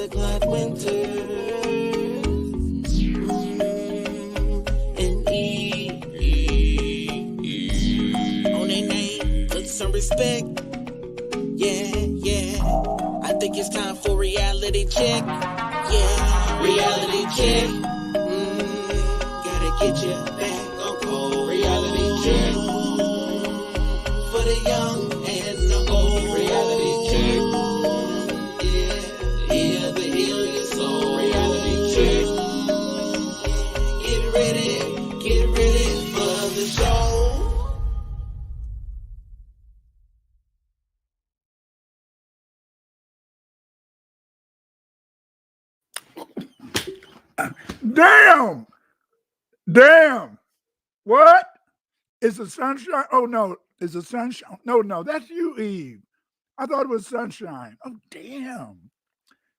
glad winter and on their name, put some respect. Yeah. I think it's time for reality check. Yeah, reality check. Gotta get you back on cold. Reality check. For the young and the old. Reality check. Yeah, to heal your soul. Reality check. Get ready for the show. Damn. What? Is the sunshine? Oh, no. Is the sunshine? No. That's you, Eve. I thought it was sunshine. Oh, damn.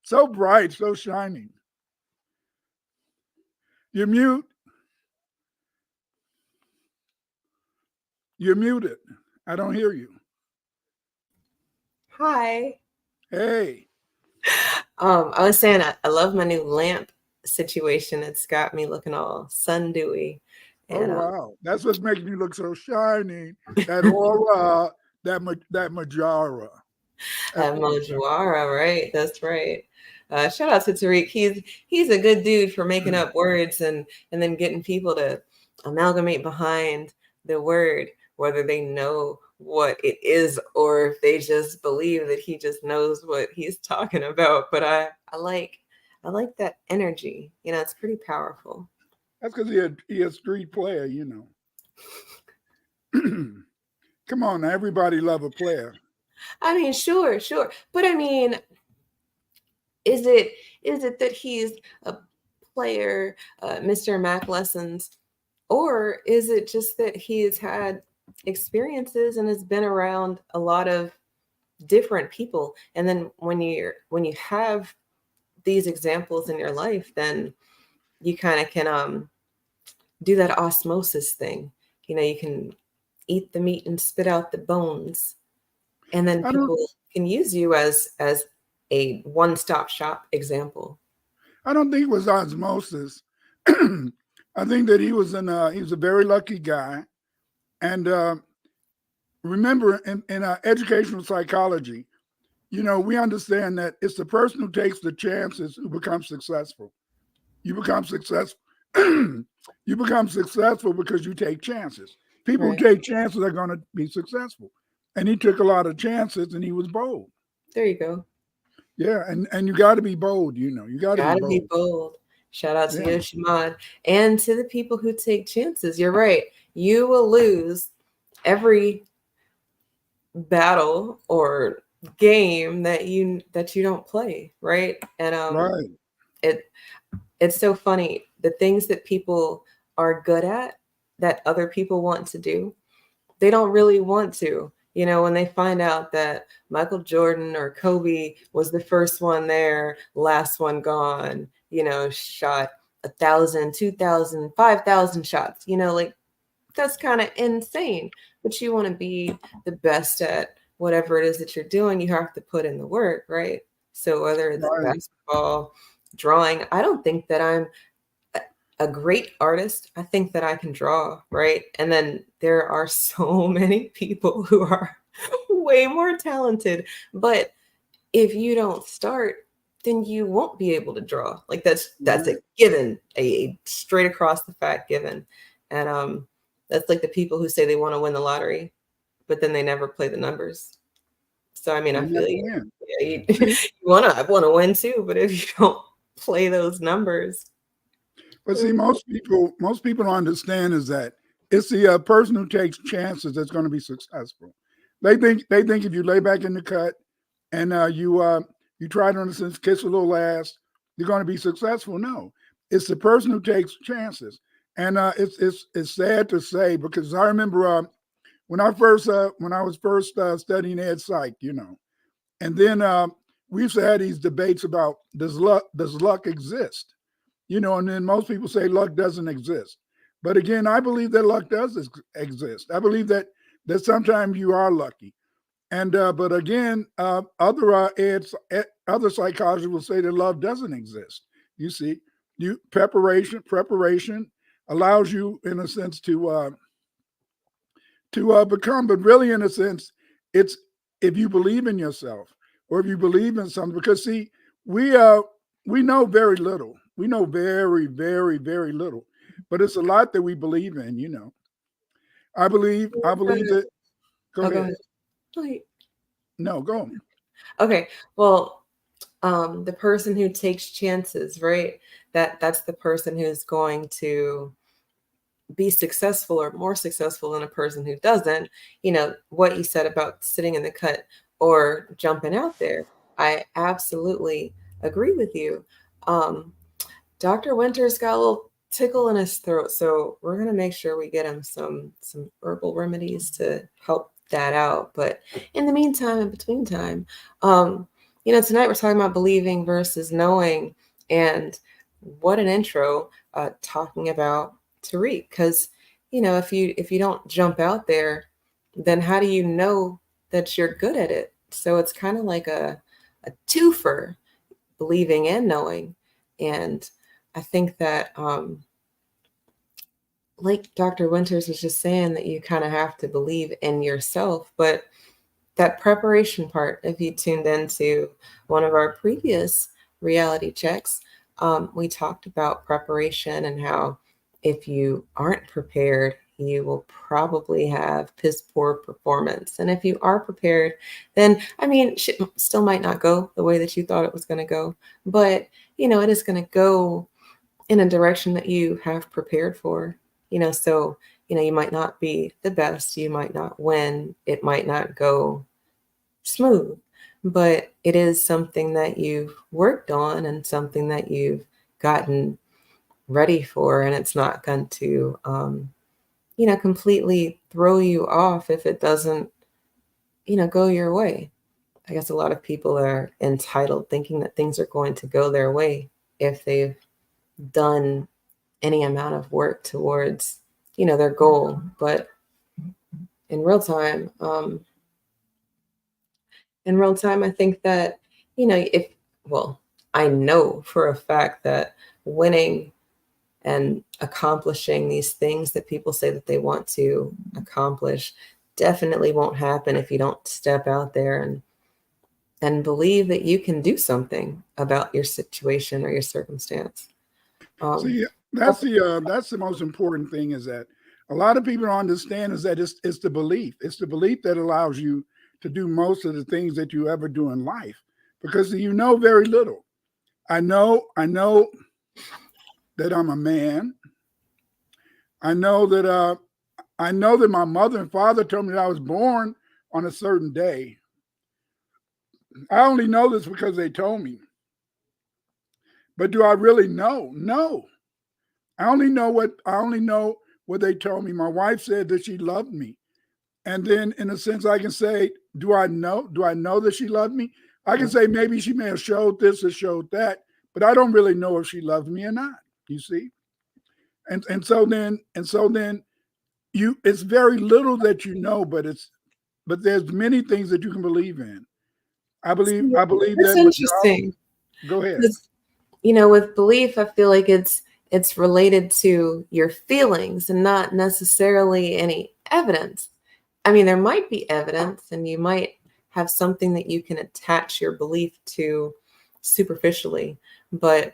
So bright, so shining. You're mute. You're muted. I don't hear you. Hi. Hey. I was saying I love my new lamp situation. It's got me looking all sun dewy. And, wow. That's what's making you look so shiny. That aura, that Majara. That Majara, right? That's right. Shout out to Tariq. He's a good dude for making up words and then getting people to amalgamate behind the word, whether they know what it is or if they just believe that he just knows what he's talking about. But I like that energy. You know, it's pretty powerful. That's because he a street player, you know. Come on, now, everybody love a player. I mean, sure. But I mean, is it that he's a player, Mr. Mac Lessons, or is it just that he's had experiences and has been around a lot of different people? And then when you have these examples in your life, then you kind of can do that osmosis thing. You know, you can eat the meat and spit out the bones, and then people can use you as a one-stop shop example. I don't think it was osmosis. I think that he was a very lucky guy, and remember in educational psychology, you know, we understand that it's the person who takes the chances who becomes successful. You become successful. You become successful because you take chances. People who take chances are going to be successful. And he took a lot of chances and he was bold. There you go. Yeah, and you got to be bold, you know. You got to be bold. Shout out to Yoshimad and to the people who take chances. You're right. You will lose every battle or game that you don't play, right? And it's so funny. The things that people are good at that other people want to do, they don't really want to. You know, when they find out that Michael Jordan or Kobe was the first one there, last one gone, you know, shot 1,000, 2,000, 5,000 shots, you know, like that's kind of insane. But you want to be the best at whatever it is that you're doing, you have to put in the work, right? So whether it's basketball, drawing, I don't think that I'm a great artist. I think that I can draw, right? And then there are so many people who are way more talented. But if you don't start, then you won't be able to draw. Like that's a given, a straight across the fact given. And that's like the people who say they want to win the lottery, but then they never play the numbers. So I mean, I feel you want to win too, but if you don't play those numbers. But see, most people don't understand is that it's the person who takes chances that's going to be successful. They think if you lay back in the cut and you try to, in a sense, kiss a little ass, you're going to be successful. No, it's the person who takes chances, and it's sad to say because I remember when I was first studying ed psych, you know, and then we used to have these debates about does luck exist? You know, and then most people say luck doesn't exist. But again, I believe that luck does exist. I believe that sometimes you are lucky. And but again, other other psychologists will say that love doesn't exist. You see, preparation allows you, in a sense, to become, but really, in a sense, it's if you believe in yourself or if you believe in something. Because see, we know very little. We know very, very, very little, but it's a lot that we believe in. You know, I believe that. Go ahead. Go ahead. No, go on. Okay. Well, the person who takes chances, right? That's the person who's going to be successful or more successful than a person who doesn't. You know, what you said about sitting in the cut or jumping out there, I absolutely agree with you. Dr. Winters got a little tickle in his throat, so we're going to make sure we get him some herbal remedies to help that out. But in the meantime, in between time, you know, tonight we're talking about believing versus knowing, and what an intro, talking about Tariq, because you know, if you don't jump out there, then how do you know that you're good at it? So it's kind of like a twofer, believing and knowing. And I think that like Dr. Winters was just saying, that you kind of have to believe in yourself. But that preparation part, if you tuned into one of our previous reality checks, we talked about preparation and how if you aren't prepared, you will probably have piss poor performance. And if you are prepared, then, I mean, shit still might not go the way that you thought it was going to go, but, you know, it is going to go in a direction that you have prepared for, you know. So, you know, you might not be the best, you might not win, it might not go smooth, but it is something that you've worked on and something that you've gotten ready for, and it's not going to you know, completely throw you off if it doesn't, you know, go your way. I guess a lot of people are entitled, thinking that things are going to go their way if they've done any amount of work towards, you know, their goal. But in real time, I think that, you know, I know for a fact that winning and accomplishing these things that people say that they want to accomplish definitely won't happen if you don't step out there and believe that you can do something about your situation or your circumstance. See, that's the most important thing, is that a lot of people don't understand is that it's the belief. It's the belief that allows you to do most of the things that you ever do in life, because you know very little. I know that I'm a man. I know that my mother and father told me that I was born on a certain day. I only know this because they told me. But do I really know? No. I only know what they told me. My wife said that she loved me. And then in a sense I can say, do I know that she loved me? I can say maybe she may have showed this or showed that, but I don't really know if she loved me or not. You see, and so then it's very little that you know, but there's many things that you can believe in. I believe That's that. interesting. Go ahead. You know, with belief, I feel like it's related to your feelings and not necessarily any evidence. I mean, there might be evidence, and you might have something that you can attach your belief to superficially, but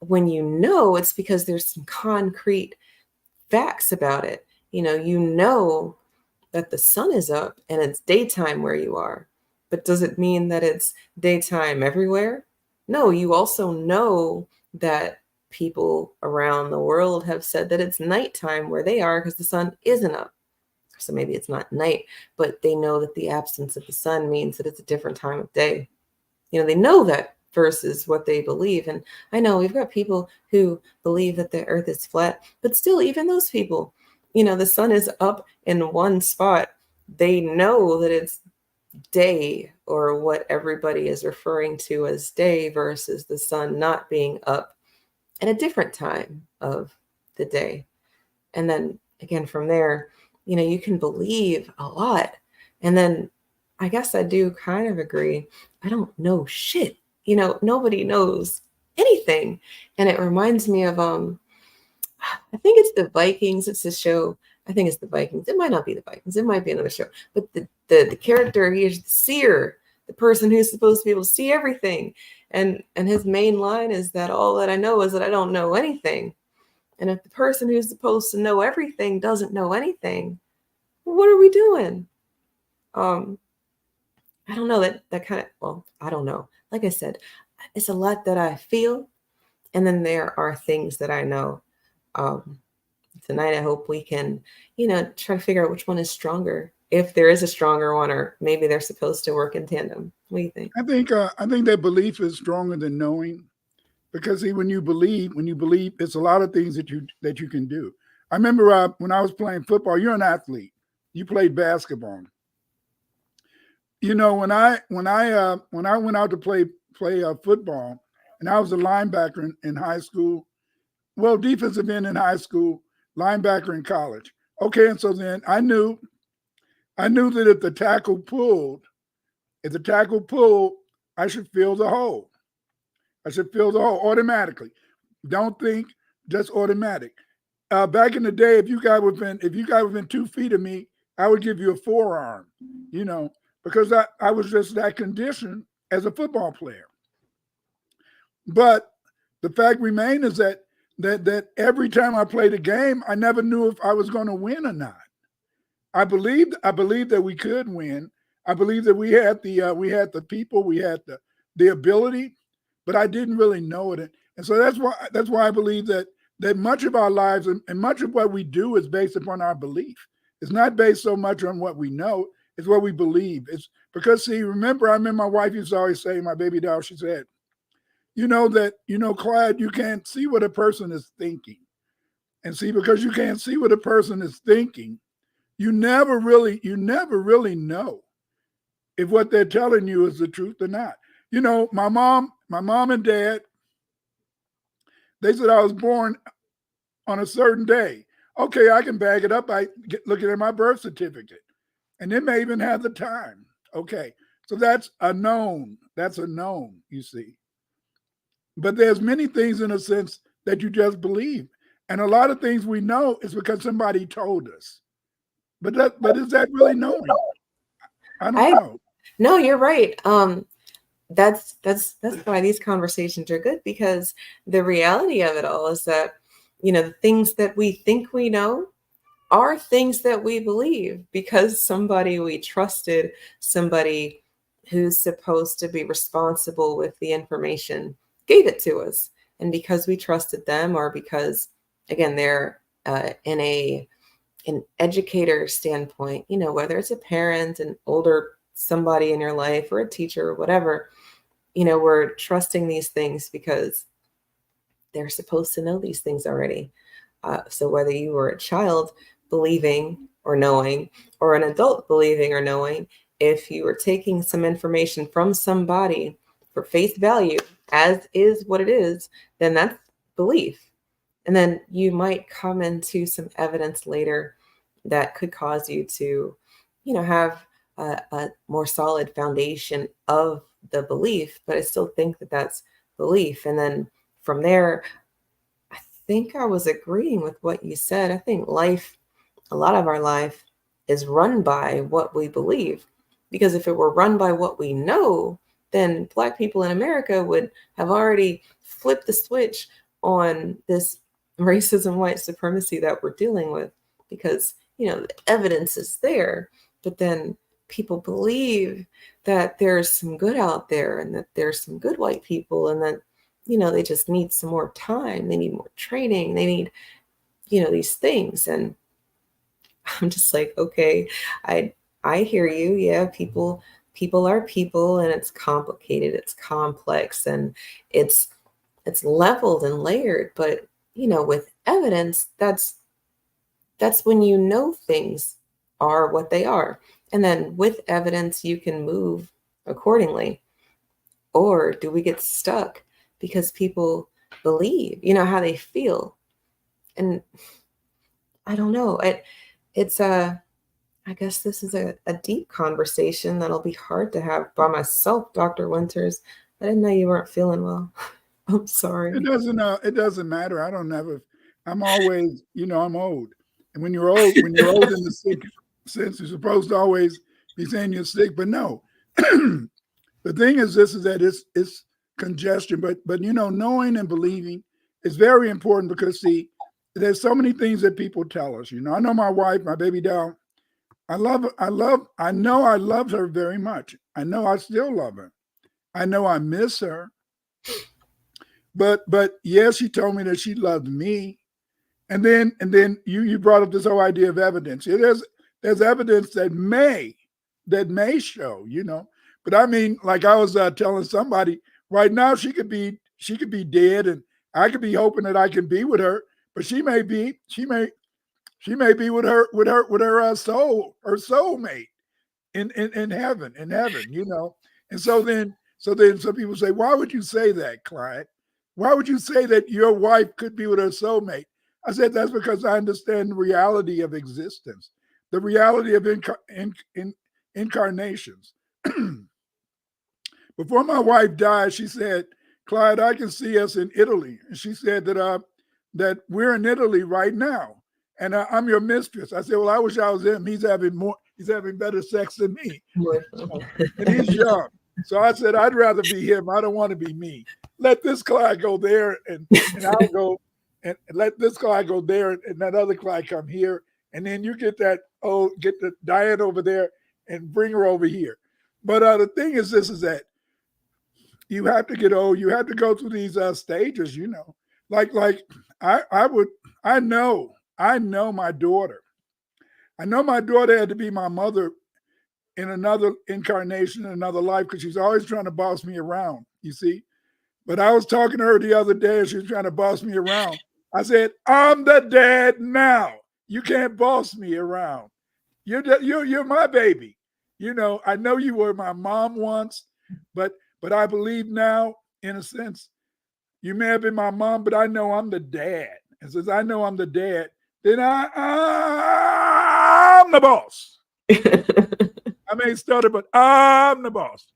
when you know, it's because there's some concrete facts about it. You know that the sun is up and it's daytime where you are, but does it mean that it's daytime everywhere? No, you also know that people around the world have said that it's nighttime where they are because the sun isn't up. So maybe it's not night, but they know that the absence of the sun means that it's a different time of day. You know, they know that versus what they believe. And I know we've got people who believe that the earth is flat, but still, even those people, you know, the sun is up in one spot. They know that it's day, or what everybody is referring to as day, versus the sun not being up at a different time of the day. And then again, from there, you know, you can believe a lot. And then I guess I do kind of agree. I don't know shit. Nobody knows anything. And it reminds me of I think it's the Vikings. It's a show. I think it's the Vikings. It might not be the Vikings. It might be another show. But the character, he's the seer, the person who's supposed to be able to see everything. And his main line is that all that I know is that I don't know anything. And if the person who's supposed to know everything doesn't know anything, what are we doing? I don't know that kind of, well, I don't know. Like I said, it's a lot that I feel. And then there are things that I know. Tonight, I hope we can, try to figure out which one is stronger. If there is a stronger one, or maybe they're supposed to work in tandem. What do you think? I think that belief is stronger than knowing, because see, when you believe, it's a lot of things that you can do. I remember when I was playing football. You're an athlete. You played basketball. When I went out to play football, and I was a linebacker in high school. Well, defensive end in high school, linebacker in college. Okay, and so then I knew that if the tackle pulled, I should fill the hole. I should fill the hole automatically. Don't think, just automatic. Back in the day, if you got within 2 feet of me, I would give you a forearm. Because I was just that conditioned as a football player. But the fact remains is that every time I played a game, I never knew if I was going to win or not. I believed that we could win. I believed that we had the people, we had the ability, but I didn't really know it. And so that's why I believe that much of our lives and much of what we do is based upon our belief. It's not based so much on what we know, it's what we believe. It's because, see, I remember my wife used to always say, my baby doll, she said, Clyde, you can't see what a person is thinking. And see, because you can't see what a person is thinking, you never really know if what they're telling you is the truth or not. My mom and dad, they said I was born on a certain day. Okay, I can bag it up by looking at my birth certificate. And it may even have the time. Okay, so that's a known, you see. But there's many things, in a sense, that you just believe. And a lot of things we know is because somebody told us. But is that really knowing? I don't know. No, you're right. That's why these conversations are good, because the reality of it all is that, the things that we think we know are things that we believe because somebody we trusted, somebody who's supposed to be responsible with the information, gave it to us. And because we trusted them, or because, again, they're in an educator standpoint, whether it's a parent, an older somebody in your life, or a teacher, or whatever, we're trusting these things because they're supposed to know these things already. So whether you were a child believing or knowing, or an adult believing or knowing, if you were taking some information from somebody for face value, as is what it is, then that's belief. And then you might come into some evidence later that could cause you to, have a more solid foundation of the belief. But I still think that that's belief. And then from there, I think I was agreeing with what you said. I think a lot of our life is run by what we believe. Because if it were run by what we know, then Black people in America would have already flipped the switch on this racism, white supremacy that we're dealing with, because, the evidence is there, but then people believe that there's some good out there and that there's some good white people, and that, they just need some more time. They need more training. They need, these things. And I'm just like, okay, I hear you. Yeah, people are people, and it's complicated, it's complex, and it's leveled and layered. But with evidence, that's when things are what they are. And then with evidence, you can move accordingly. Or do we get stuck because people believe, how they feel? And I don't know. It's I I guess this is a deep conversation that'll be hard to have by myself, Dr. Winters. I didn't know you weren't feeling well. I'm sorry. It doesn't matter. I don't ever, I'm always, I'm old. And when you're old in the sick sense, you're supposed to always be saying you're sick, but no. The thing is this, is that it's congestion, but knowing and believing is very important, because see, there's so many things that people tell us. I know my wife, my baby doll, I know I love her very much. I know I still love her. I know I miss her. But yes, she told me that she loved me. And then you brought up this whole idea of evidence. There's evidence that may show, But I mean, like I was telling somebody right now, she could be dead, and I could be hoping that I can be with her, but she may be with her soulmate in heaven, And so then some people say, why would you say that, Clyde? Why would you say that your wife could be with her soulmate? I said, that's because I understand the reality of existence, the reality of incarnations. Before my wife died, she said, Clyde, I can see us in Italy. And she said that we're in Italy right now, and I'm your mistress. I said, well, I wish I was him. He's having better sex than me. And he's young. So I said, I'd rather be him. I don't want to be me. Let this Clyde go there, and I'll go, and let this Clyde go there, and that other Clyde come here. And then you get the Diane over there and bring her over here. But the thing is this, is that you have to get old. You have to go through these stages, Like I know my daughter. I know my daughter had to be my mother in another incarnation, in another life, because she's always trying to boss me around, you see. But I was talking to her the other day, and she was trying to boss me around. I said, I'm the dad now. You can't boss me around. You're my baby. I know you were my mom once, but I believe now, in a sense, you may have been my mom, but I know I'm the dad. And since I know I'm the dad, then I'm the boss. I may stutter, but I'm the boss.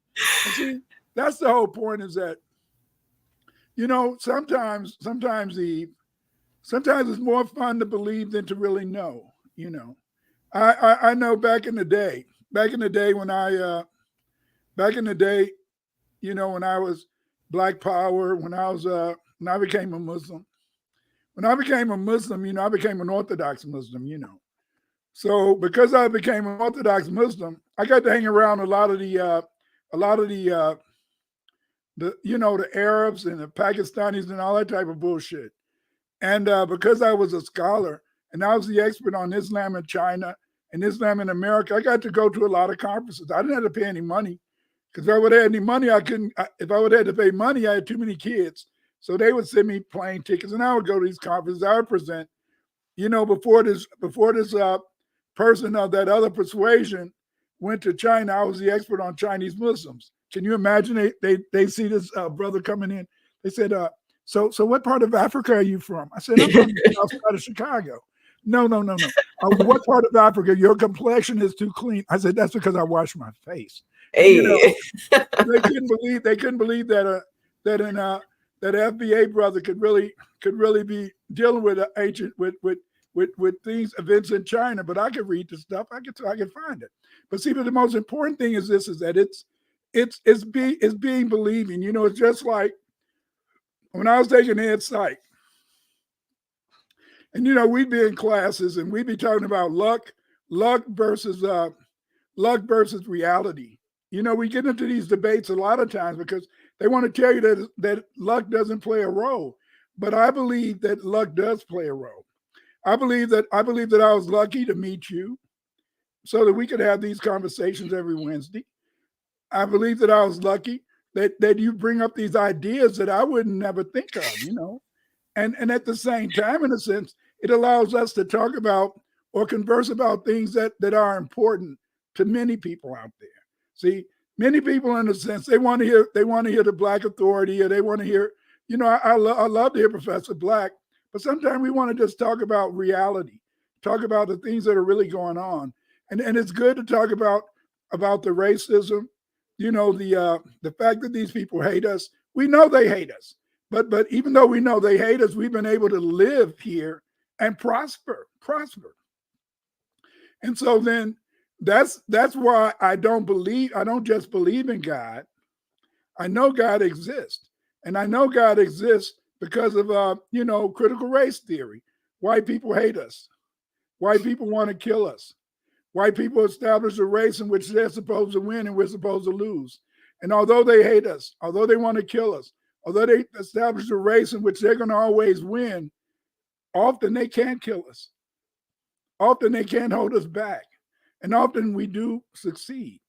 And see, that's the whole point, is that, sometimes it's more fun to believe than to really know, I know back in the day when when I was Black Power, when I became a Muslim. When I became a Muslim, I became an Orthodox Muslim, So because I became an Orthodox Muslim, I got to hang around a lot of the Arabs and the Pakistanis and all that type of bullshit. And because I was a scholar and I was the expert on Islam in China and Islam in America, I got to go to a lot of conferences. I didn't have to pay any money, because if I would have had any money, if I would have had to pay money, I had too many kids. So they would send me plane tickets, and I would go to these conferences. I would present. Before this person of that other persuasion went to China, I was the expert on Chinese Muslims. Can you imagine? They see this brother coming in. They said, so what part of Africa are you from? I said, I'm from outside of Chicago. No. What part of Africa? Your complexion is too clean. I said, that's because I wash my face. Hey. They couldn't believe that that FBA brother could really be dealing with with things, events in China. But I could read the stuff. I could find it. But see, but the most important thing is this: is that it's being believing. It's just like when I was taking ed psych, and we'd be in classes and we'd be talking about luck versus reality. We get into these debates a lot of times because they want to tell you that luck doesn't play a role. But I believe that luck does play a role. I believe that I was lucky to meet you so that we could have these conversations every Wednesday. I believe that I was lucky that you bring up these ideas that I wouldn't never think of, And at the same time, in a sense, it allows us to talk about or converse about things that are important to many people out there. See, many people, in a sense, they want to hear the Black authority, or they want to hear, I love to hear Professor Black, but sometimes we want to just talk about reality, talk about the things that are really going on. and it's good to talk about the racism. You know, the fact that these people hate us. We know they hate us, but even though we know they hate us, we've been able to live here and prosper. And so then that's why I don't just believe in God. I know God exists, and I know God exists because of critical race theory. White people hate us. White people want to kill us. White people establish a race in which they're supposed to win and we're supposed to lose. And although they hate us, although they want to kill us, although they establish a race in which they're going to always win, often they can't kill us. Often they can't hold us back. And often we do succeed.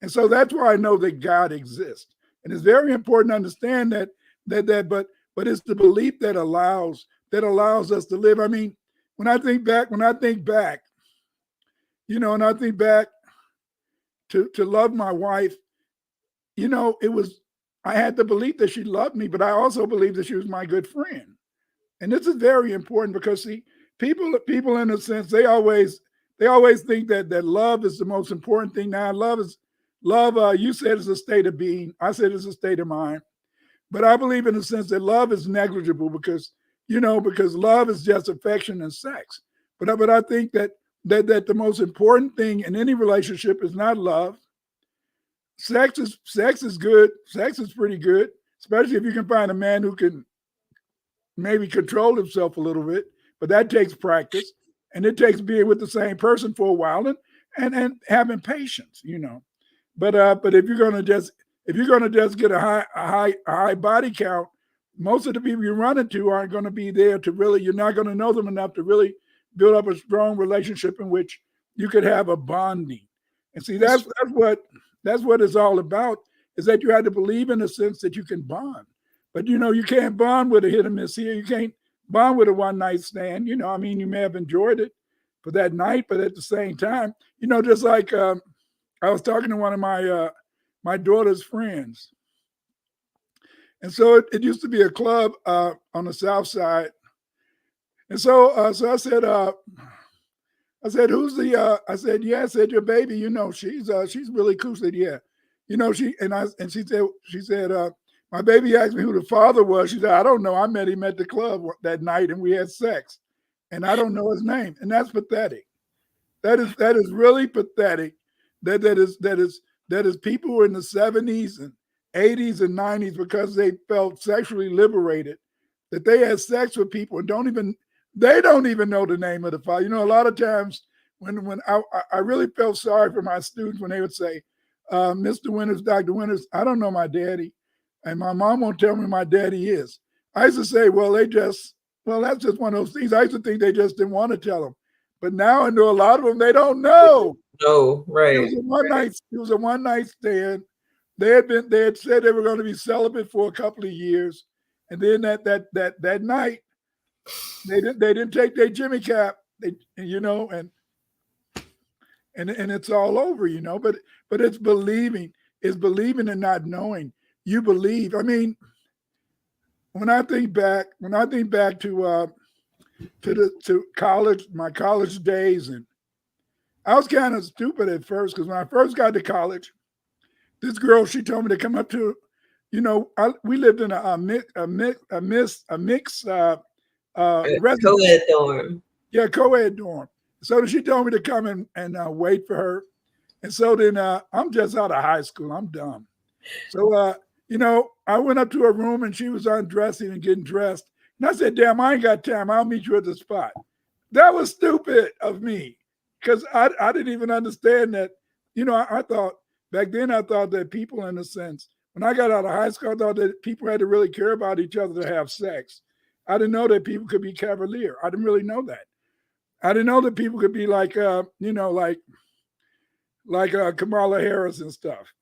And so that's why I know that God exists. And it's very important to understand that but it's the belief that allows us to live. I mean, when I think back, and I think back to love my wife, I had the belief that she loved me, but I also believed that she was my good friend. And this is very important because, see, people in a sense, they always think that love is the most important thing. Now, love, you said it's a state of being. I said it's a state of mind. But I believe in a sense that love is negligible because love is just affection and sex. But I think that the most important thing in any relationship is not love. Sex is good. Sex is pretty good, especially if you can find a man who can maybe control himself a little bit. But that takes practice, and it takes being with the same person for a while and having patience, But if you're gonna just get a high body count, most of the people you run into aren't going to be there to really. You're not going to know them enough to really build up a strong relationship in which you could have a bonding. And see, that's what it's all about, is that you have to believe in a sense that you can bond. But you can't bond with a hit and miss here. You can't bond with a one night stand. You may have enjoyed it for that night, but at the same time, just like I was talking to one of my daughter's friends. And so it used to be a club on the South Side. And so I said, who's the, I said, yeah, I said, your baby, she's really cool. I said, yeah, she said, my baby asked me who the father was. She said, I don't know. I met him at the club that night and we had sex and I don't know his name. And that's pathetic. That is really pathetic. That is people who are in the 70s and 80s and 90s, because they felt sexually liberated, that they had sex with people and they don't even know the name of the father. A lot of times when I really felt sorry for my students when they would say, Mr. Winters, Dr. Winters, I don't know my daddy, and my mom won't tell me my daddy is. I used to say, well, that's just one of those things. I used to think they just didn't want to tell them. But now I know a lot of them, they don't know. No, right. It was a one night stand. They had said they were going to be celibate for a couple of years. And then that night, they didn't take their Jimmy cap, and it's all over, but it's believing and not knowing. You believe. I mean, when I think back to college, my college days, and I was kind of stupid at first, because when I first got to college, this girl, she told me to come up to, we lived in a mixed co-ed dorm. Yeah, co-ed dorm. So she told me to come and wait for her. And so then I'm just out of high school. I'm dumb. So, I went up to her room and she was undressing and getting dressed. And I said, damn, I ain't got time. I'll meet you at the spot. That was stupid of me, because I didn't even understand that. I thought back then, I thought that people, in a sense, when I got out of high school, I thought that people had to really care about each other to have sex. I didn't know that people could be cavalier. I didn't really know that. I didn't know that people could be like Kamala Harris and stuff.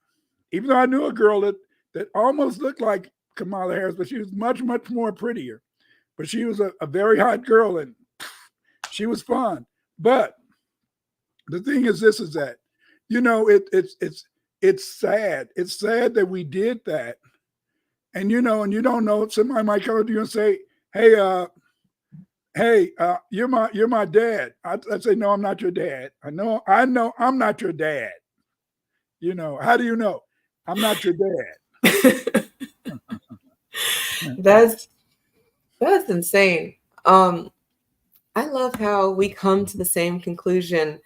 Even though I knew a girl that almost looked like Kamala Harris, but she was much, much more prettier. But she was a very hot girl, and she was fun. But the thing is, this is that, it's sad. It's sad that we did that. And, and you don't know, somebody might come up to you and say, hey, hey, you're my dad. I say, no, I'm not your dad. I know I'm not your dad. You know, how do you know? I'm not your dad. That's insane. I love how we come to the same conclusion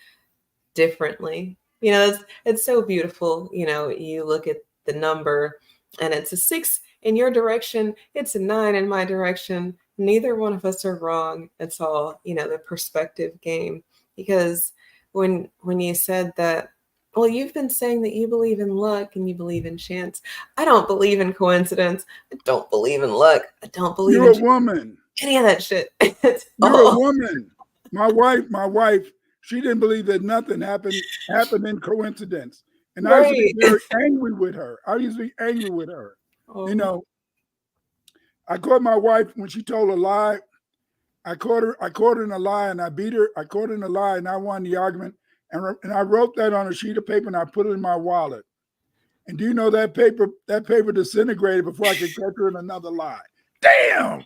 differently. You know, it's so beautiful. You know, you look at the number and it's a 6 in your direction, it's a 9 in my direction. Neither one of us are wrong. It's all, you know, the perspective game. Because when you said that, well, you've been saying that you believe in luck and you believe in chance. I don't believe in coincidence. I don't believe in luck. I don't believe You're in a woman. Any of that shit. You're a woman. My wife, she didn't believe that nothing happened in coincidence. And I used to be very angry with her. You know, I caught my wife when she told a lie. I caught her in a lie and I beat her. I caught her in a lie and I won the argument. And I wrote that on a sheet of paper and I put it in my wallet. And do you know that paper disintegrated before I could catch her in another lie? Damn.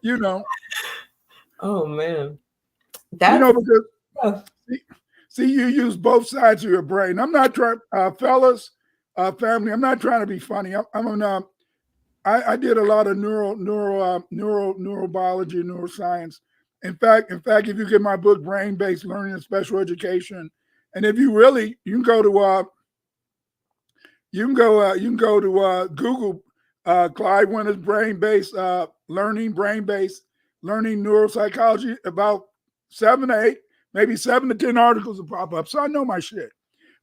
You know. Oh man. You know, because see, you use both sides of your brain. I'm not trying, fellas, family. I'm not trying to be funny. I did a lot of neurobiology, neuroscience. In fact, if you get my book, Brain-Based Learning and Special Education, and if you really, you can go to Google Clyde Winter's brain-based learning neuropsychology. About 7 to 8, maybe 7 to 10 articles will pop up. So I know my shit.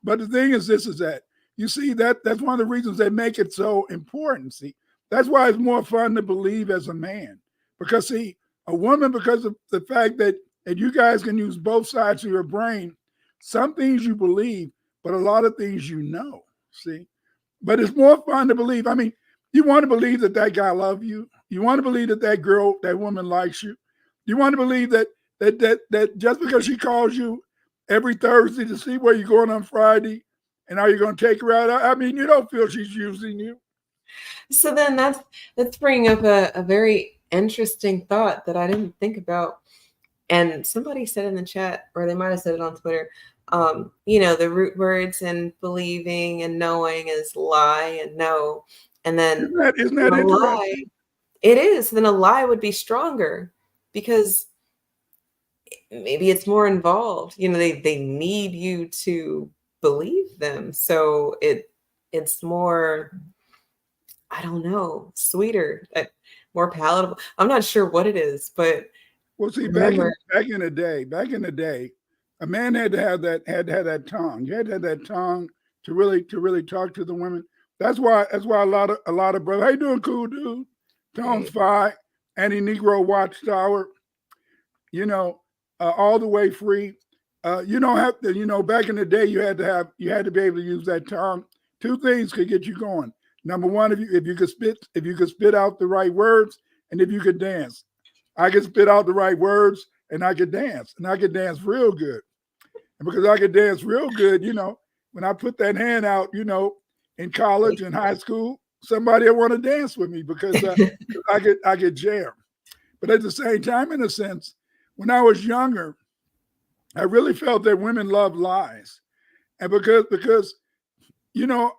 But the thing is, this is that you see that's one of the reasons they make it so important. See, that's why it's more fun to believe as a man, because see, a woman, because of the fact that you guys can use both sides of your brain. Some things you believe, but a lot of things you know. See, but it's more fun to believe. I mean, you want to believe that guy loves you. You want to believe that woman likes you. You want to believe that just because she calls you every Thursday to see where you're going on Friday and are you going to take her out? I mean, you don't feel she's using you. So then that's bringing up a very interesting thought that I didn't think about. And somebody said in the chat, or they might have said it on Twitter, you know, the root words in believing and knowing is lie and know. And then isn't that interesting? Lie, it is. Then a lie would be stronger because maybe it's more involved. You know, they need you to believe them. So it's more, I don't know, sweeter, more palatable. I'm not sure what it is, but well, see, back in the day, a man had to have that tongue. You had to have that tongue to really talk to the women. That's why a lot of brothers. How you doing, cool dude? Tones Phi, Anti-Negro Watchtower. You know, all the way free. You don't have to. You know, back in the day, you had to be able to use that tongue. 2 things could get you going. Number one, if you could spit out the right words, and if you could dance. I could spit out the right words and I could dance, and I could dance real good. And because I could dance real good, you know, when I put that hand out, you know, in college and high school, somebody would want to dance with me because I could jam. But at the same time, in a sense, when I was younger, I really felt that women love lies. And because, you know,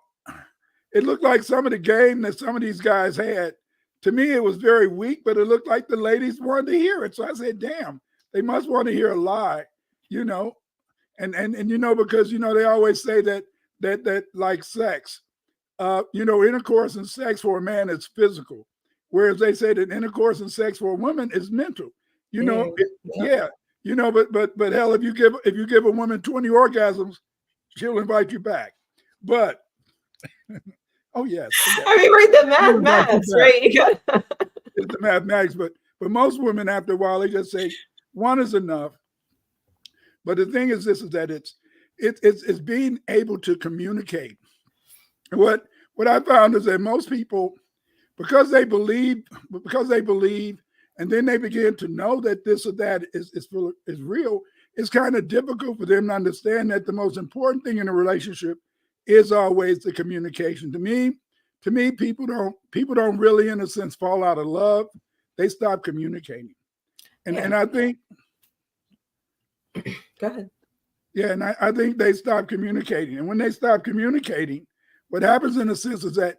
it looked like some of the game that some of these guys had, to me, it was very weak, but it looked like the ladies wanted to hear it. So I said, damn, they must want to hear a lie, you know? And you know, because, you know, they always say that like sex, you know, intercourse and sex for a man is physical. Whereas they say that intercourse and sex for a woman is mental, you know? Yeah. You know, but hell, if you give a woman 20 orgasms, she'll invite you back. But oh yes. I mean, read the mathematics, right? You got it's the mathematics, but most women after a while they just say one is enough. But the thing is, this is that it's being able to communicate. And what I found is that most people, because they believe, and then they begin to know that this or that is real, it's kind of difficult for them to understand that the most important thing in a relationship is always the communication. To me, people don't really, in a sense, fall out of love. they stop communicating. And Yeah. and I think Go ahead. yeah, and I think they stop communicating. And when they stop communicating, what happens in a sense is that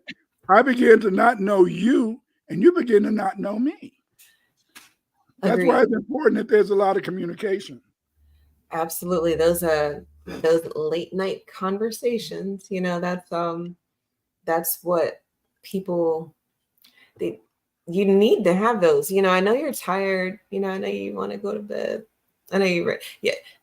I begin to not know you and you begin to not know me. That's Agreed. why it's important that there's a lot of communication. Absolutely. Those late night conversations, that's what people you need to have those. I know you're tired, I know you want to go to bed. I know you're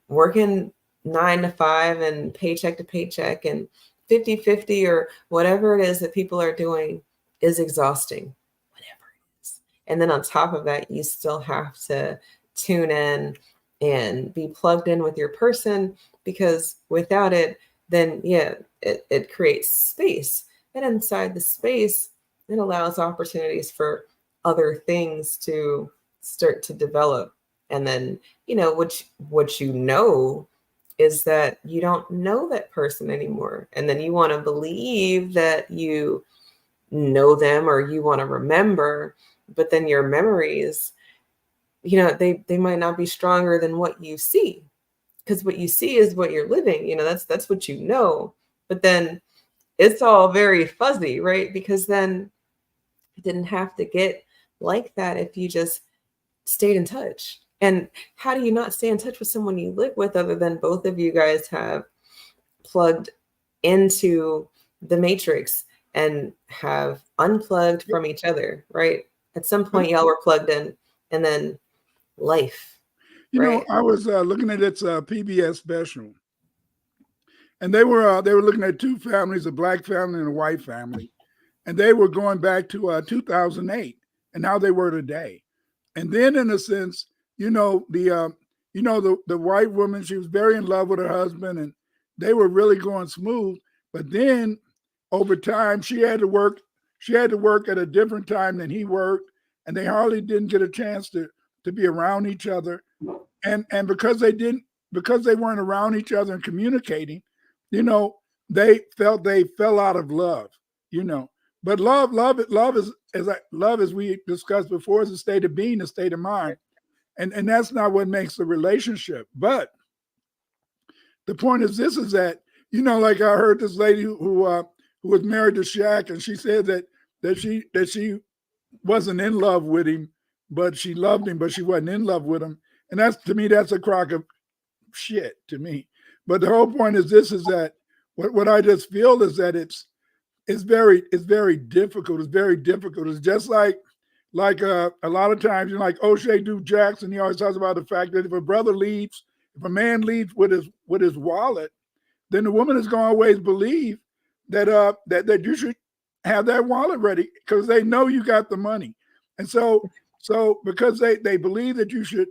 working 9 to 5 and paycheck to paycheck and 50-50 or whatever it is that people are doing is exhausting, whatever it is. And then on top of that, you still have to tune in and be plugged in with your person, because without it, then it creates space. And inside the space, it allows opportunities for other things to start to develop. And then, what is that you don't know that person anymore. And then you want to believe that you know them or you want to remember, but then your memories, they might not be stronger than what you see, because what you see is what you're living. That's what you know. But then it's all very fuzzy, right? Because then it didn't have to get like that if you just stayed in touch. And how do you not stay in touch with someone you live with other than both of you guys have plugged into the matrix and have unplugged from each other, right? At some point, y'all were plugged in, and then life. Right? I was looking at its PBS special, and they were looking at two families, a black family and a white family, and they were going back to 2008 and how they were today. And then, in a sense, the white woman, she was very in love with her husband, and they were really going smooth. But then, over time, she had to work at a different time than he worked, and they hardly didn't get a chance to be around each other. And because they weren't around each other and communicating, they felt they fell out of love. But love is as we discussed before, is a state of being, a state of mind. And that's not what makes the relationship. But the point is this, is that, like I heard this lady who was married to Shaq, and she said that she wasn't in love with him, but she loved him, but she wasn't in love with him. And to me, that's a crock of shit to me. But the whole point is this, is that what I just feel is that it's very difficult. It's very difficult. It's just like a lot of times, like O'Shea Duke Jackson, he always talks about the fact that if a man leaves with his wallet, then the woman is going to always believe that you should have that wallet ready, because they know you got the money. And so because they believe that you should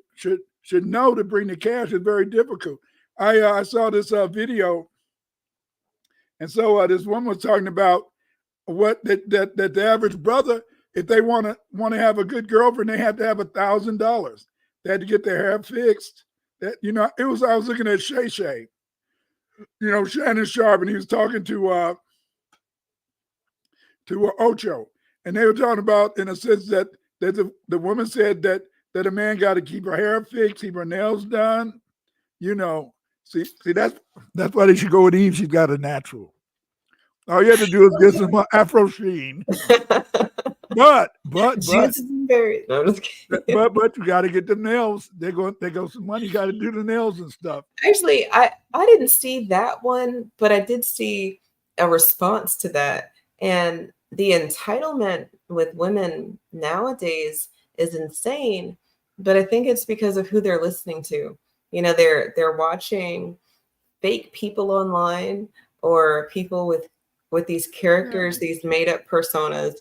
know to bring the cash, is very difficult. I saw this video, and so this woman was talking about what that the average brother, if they want to have a good girlfriend, they have to have $1,000. They had to get their hair fixed. I was looking at Shay, Shannon Sharp, and he was talking to Ocho, and they were talking about, in a sense, that the woman said that a man got to keep her hair fixed, keep her nails done. See, that's why they should go with Eve. She's got a natural. All you have to do is get some Afro Sheen. But no, but you got to get the nails. They go some money. You got to do the nails and stuff. Actually, I didn't see that one, but I did see a response to that. And the entitlement with women nowadays is insane. But I think it's because of who they're listening to. They're watching fake people online, or people with these characters, these made up personas,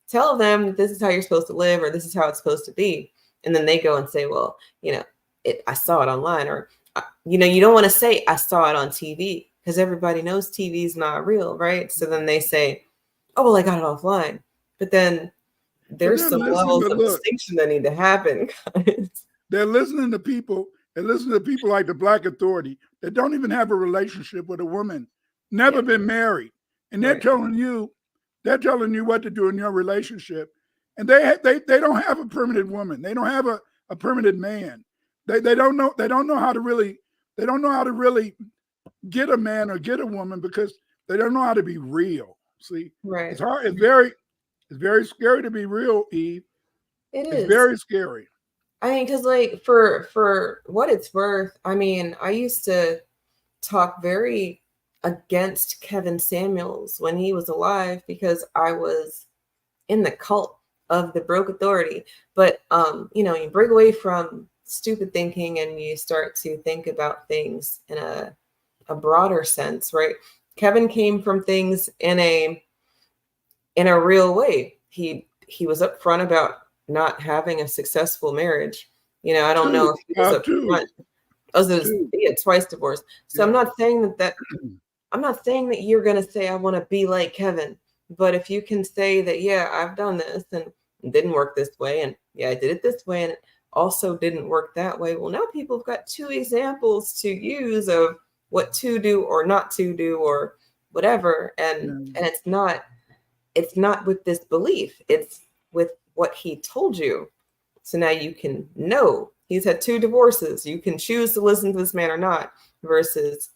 tell them this is how you're supposed to live, or this is how it's supposed to be. And then they go and say, well, I saw it online, or, you don't want to say I saw it on TV, because everybody knows TV is not real. Right. So then they say, oh, well, I got it offline. But then there's some levels of distinction that need to happen. They're listening to people. They're listening to people like the Black Authority that don't even have a relationship with a woman, never been married. And they're telling you what to do in your relationship. and they don't have a permanent woman. They don't have a permanent man. They don't know how to really get a man or get a woman because they don't know how to be real. See, right. It's hard. It's very scary to be real, Eve. It's very scary. I mean, because like for what it's worth, I mean, I used to talk very against Kevin Samuels when he was alive because I was in the cult of the Broke Authority. But you break away from stupid thinking and you start to think about things in a broader sense, right? Kevin came from things in a real way. He was upfront about not having a successful marriage. I don't know if he was upfront. He had twice divorced. So yeah. I'm not saying that you're gonna say I want to be like Kevin, but if you can say that, yeah, I've done this and it didn't work this way, and yeah, I did it this way and it also didn't work that way. Well, now people have got two examples to use of what to do or not to do or whatever, and it's not with this belief, it's with what he told you. So now you can know he's had 2 divorces. You can choose to listen to this man or not, versus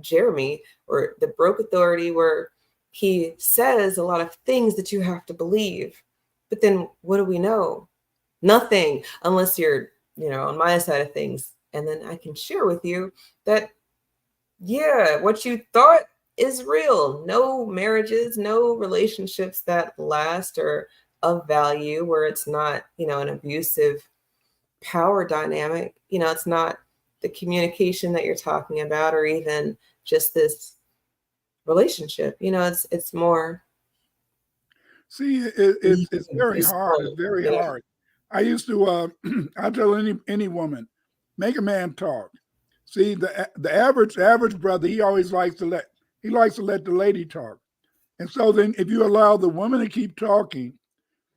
Jeremy or the Broke Authority, where he says a lot of things that you have to believe, but then what do we know? Nothing, unless you're on my side of things. And then I can share with you that, yeah, what you thought is real. No marriages, no relationships that last or of value, where it's not, an abusive power dynamic. It's not the communication that you're talking about, or even just this relationship. It's more. See, it's very hard. It's very hard. I used to, I tell any woman, make a man talk. See, the average brother, he likes to let the lady talk. And so then if you allow the woman to keep talking,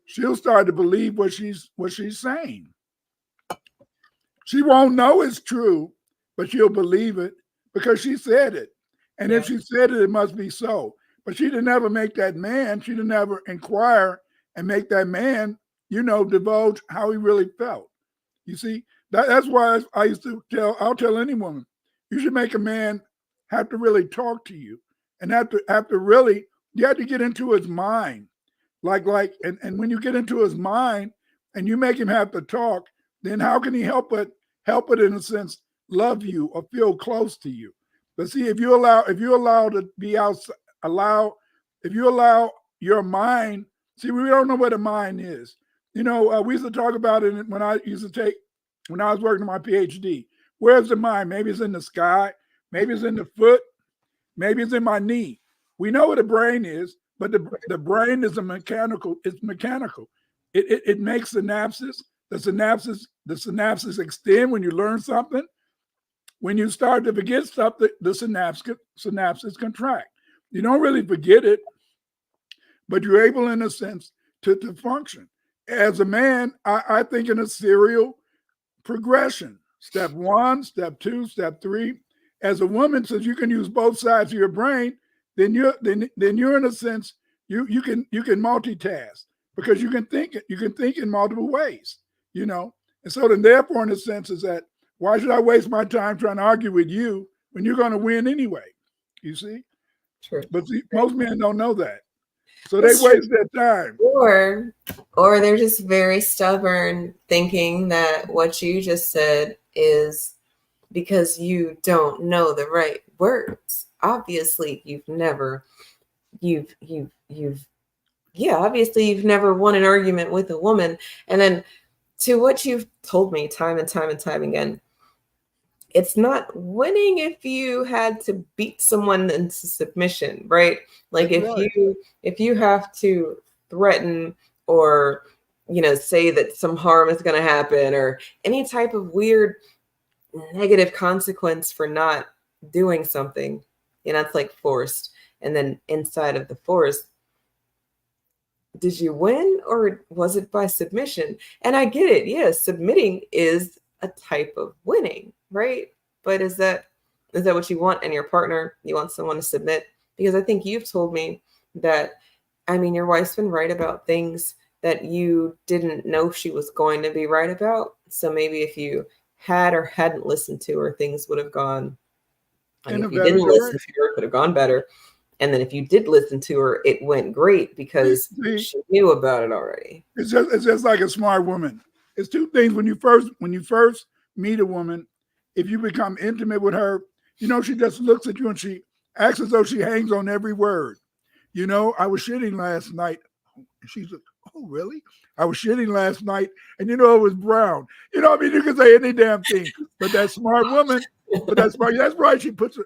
she'll start to believe what she's saying. She won't know it's true, but she'll believe it because she said it. And if she said it, it must be so. But she didn't ever make that man, she didn't ever inquire and make that man, divulge how he really felt. You see, that's why I used to I'll tell any woman, you should make a man have to really talk to you and have to really, you have to get into his mind. And when you get into his mind and you make him have to talk, then how can he help it in a sense, love you or feel close to you? But see, if you allow to be outside, if you allow your mind, see, we don't know what a mind is. We used to talk about it when I was working on my PhD. Where's the mind? Maybe it's in the sky, maybe it's in the foot, maybe it's in my knee. We know what the brain is, but the brain is mechanical. It's mechanical. It makes synapses. The synapses extend when you learn something. When you start to forget stuff, the synapses contract. You don't really forget it, but you're able, in a sense, to function. As a man, I think in a serial progression. Step 1, step 2, step 3. As a woman, since you can use both sides of your brain, then you're in a sense, you can multitask because you can think in multiple ways, And so then therefore, in a sense, is that why should I waste my time trying to argue with you when you're going to win anyway? You see? True. But see, most men don't know that. So they waste their time. Or they're just very stubborn, thinking that what you just said is because you don't know the right words. Obviously, obviously you've never won an argument with a woman. And then to what you've told me time and time and time again, it's not winning if you had to beat someone into submission, right? Like if you have to threaten or, say that some harm is going to happen or any type of weird negative consequence for not doing something, it's like forced. And then inside of the force, did you win or was it by submission? And I get it. Yes, submitting is a type of winning, right? But is that what you want in your partner? You want someone to submit? Because I think you've told me that I mean, your wife's been right about things that you didn't know she was going to be right about. So maybe if you had or hadn't listened to her, things would have gone. Like in a if you better didn't listen direction. to her, it could have gone better. And then if you did listen to her, it went great because See, she knew about it already. it's just like a smart woman. It's two things when you first meet a woman, if you become intimate with her, she just looks at you and she acts as though she hangs on every word. I was shitting last night. And she's like, oh, really? I was shitting last night and it was brown. I mean, you can say any damn thing. But that smart woman, that's right. She puts it,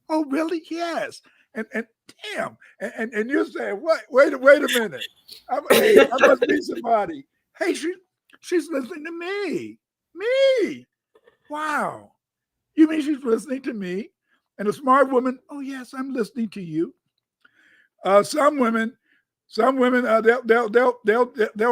oh, really? Yes. And damn. And you're saying, what? Wait a minute. I must be somebody. Hey, she's listening to me. Me. Wow. You mean she's listening to me? And a smart woman, oh yes, I'm listening to you. Some women, they'll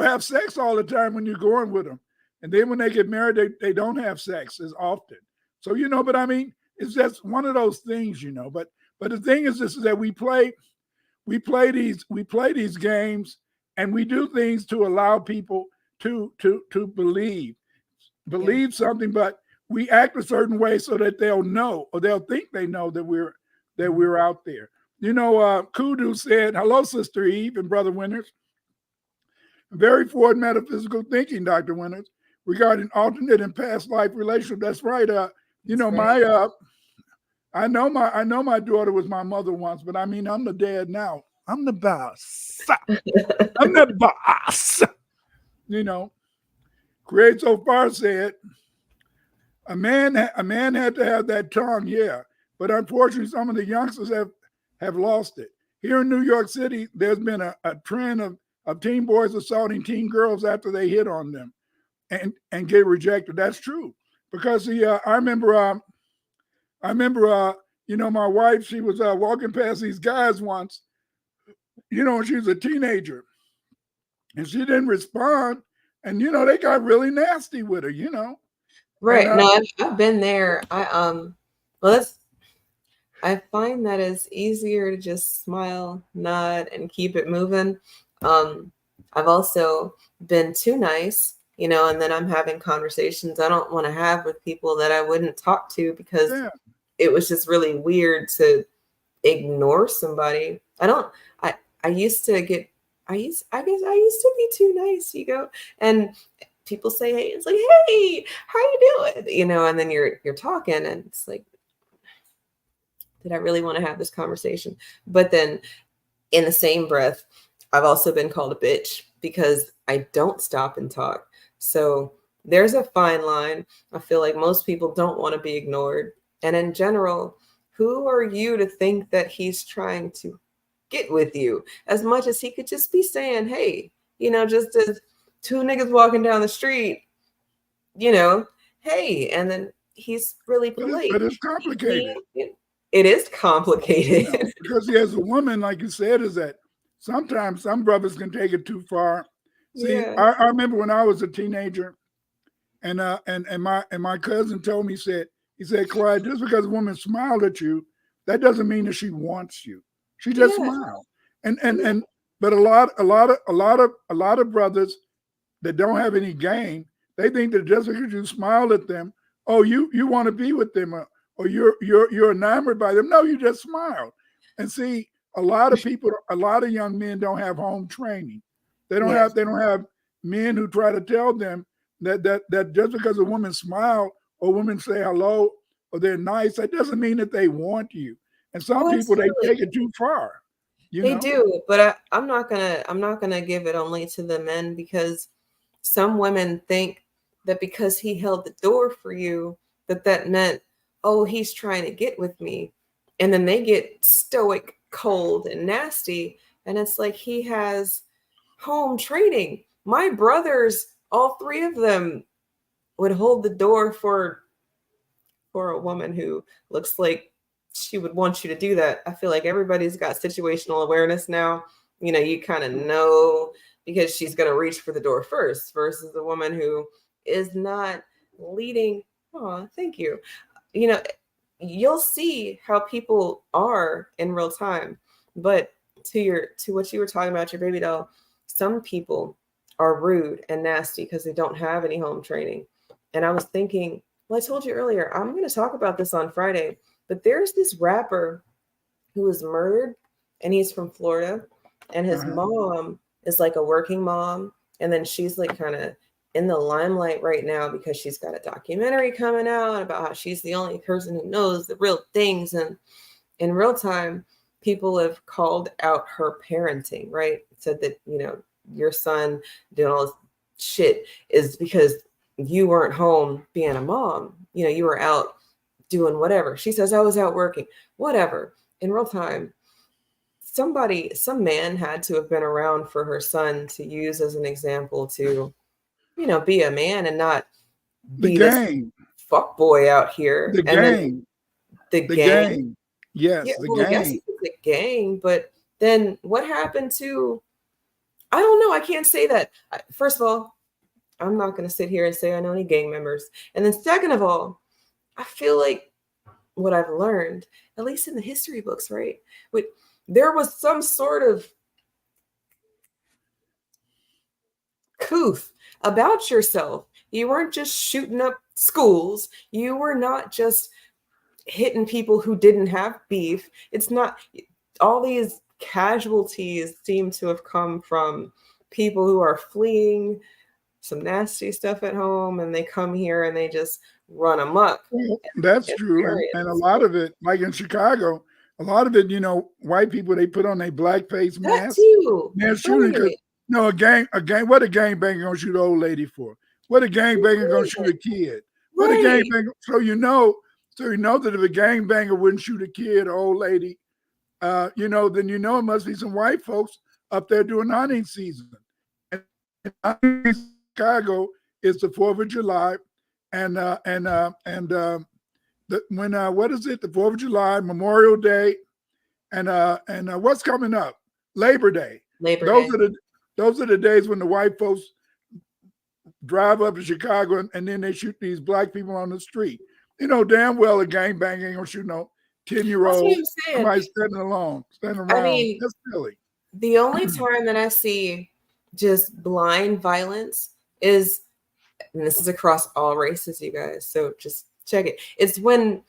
have sex all the time when you're going with them, and then when they get married, they don't have sex as often. So but I mean, it's just one of those things, But the thing is, this is that we play these games, and we do things to allow people to believe something, but we act a certain way so that they'll know, or they'll think they know that we're out there. Kudu said, hello, Sister Eve and Brother Winters. Very forward metaphysical thinking, Dr. Winters, regarding alternate and past life relationship. That's right. I know my daughter was my mother once, but I mean, I'm the dad now. I'm the boss. I'm the boss. Create So Far said, a man had to have that tongue, yeah. But unfortunately, some of the youngsters have lost it. Here in New York City, there's been a trend of teen boys assaulting teen girls after they hit on them and get rejected. That's true. Because I remember, my wife, she was walking past these guys once, when she was a teenager. And she didn't respond. And, they got really nasty with her, Right. And, No, I've been there. I find that it's easier to just smile, nod, and keep it moving. I've also been too nice, and then I'm having conversations I don't want to have with people that I wouldn't talk to because it was just really weird to ignore somebody. I used to be too nice, and people say, hey, it's like, hey, how you doing? And then you're talking and it's like, did I really want to have this conversation? But then in the same breath, I've also been called a bitch because I don't stop and talk. So there's a fine line. I feel like most people don't want to be ignored. And in general, who are you to think that he's trying to get with you as much as he could just be saying, hey, just as two niggas walking down the street, hey, and then he's really polite. But it's complicated. It is complicated. Because as a woman, like you said, is that sometimes some brothers can take it too far. See, I remember when I was a teenager, and my cousin told me, he said, Clyde, just because a woman smiled at you, that doesn't mean that she wants you. She just smiled. But a lot of brothers that don't have any game, they think that just because you smiled at them, oh, you want to be with them, or you're enamored by them. No, you just smiled. And see, a lot of young men don't have home training. They don't have men who try to tell them that just because a woman smile or women say hello or they're nice, that doesn't mean that they want you. And some people, they take it too far. They do, but I'm not gonna give it only to the men, because some women think that because he held the door for you, that meant, oh, he's trying to get with me. And then they get stoic, cold, and nasty. And it's like, he has home training. My brothers, all three of them, would hold the door for a woman who looks like she would want you to do that. I feel like everybody's got situational awareness now. You kind of know because she's going to reach for the door first, versus the woman who is not leading. Oh, thank you. You'll see how people are in real time. But to what you were talking about, your baby doll, some people are rude and nasty because they don't have any home training. And I was thinking, well, I told you earlier, I'm going to talk about this on Friday, but there's this rapper who was murdered, and he's from Florida, and his mom is like a working mom, and then she's like kind of in the limelight right now because she's got a documentary coming out about how she's the only person who knows the real things. And in real time, people have called out her parenting, right? Said that, you know, your son doing all this shit is because you weren't home being a mom. You know, you were out doing whatever. She says, I was out working, whatever. In real time, some man had to have been around for her son to use as an example to, you know, be a man and not be this fuck boy out here. The gang. The gang. Yes, yeah, the well, gang. I guess it's the gang, but then what happened to, I don't know. I can't say that. First of all, I'm not going to sit here and say I know any gang members. And then second of all, I feel like what I've learned, at least in the history books, right? There was some sort of couth about yourself. You weren't just shooting up schools. You were not just hitting people who didn't have beef. It's not, all these casualties seem to have come from people who are fleeing some nasty stuff at home, and they come here and they just run amok. Well, that's true. And a lot of it, like in Chicago, a lot of it, you know, white people, they put on their blackface mask. They're shooting because, no, a gang, what a gangbanger gonna shoot an old lady for? What a gangbanger gonna shoot a kid? What a gangbanger, so you know that if a gangbanger wouldn't shoot a kid or old lady, you know, then you know it must be some white folks up there doing hunting season. And Chicago is the 4th of July, and what is it? The 4th of July, Memorial Day, and what's coming up? Labor Day. Those are the days when the white folks drive up to Chicago and then they shoot these black people on the street. You know damn well a gangbang ain't gonna shoot no 10-year-old somebody standing around. I mean, that's silly. The only time that I see just blind violence is, and this is across all races, you guys, so just check it. It's when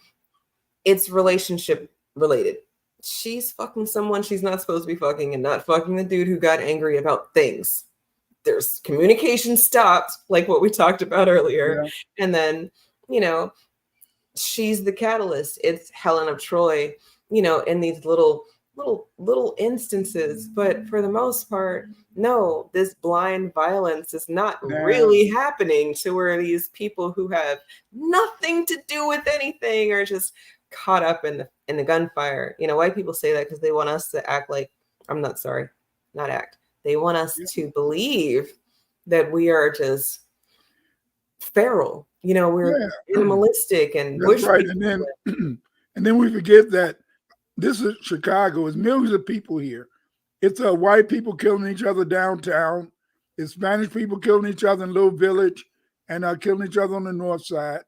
it's relationship related. She's fucking someone she's not supposed to be fucking and not fucking the dude who got angry about things. There's communication stopped, like what we talked about earlier. Yeah. And then, you know, she's the catalyst. It's Helen of Troy, you know, in these little instances. But for the most part, no, this blind violence is not really happening to where these people who have nothing to do with anything are just caught up in the gunfire. You know, white people say that because they want us to act like, they want us to believe that we are just feral. You know, we're animalistic and bush. Right. And then we forget that this is Chicago. There's millions of people here. It's white people killing each other downtown. It's Spanish people killing each other in Little Village and killing each other on the north side.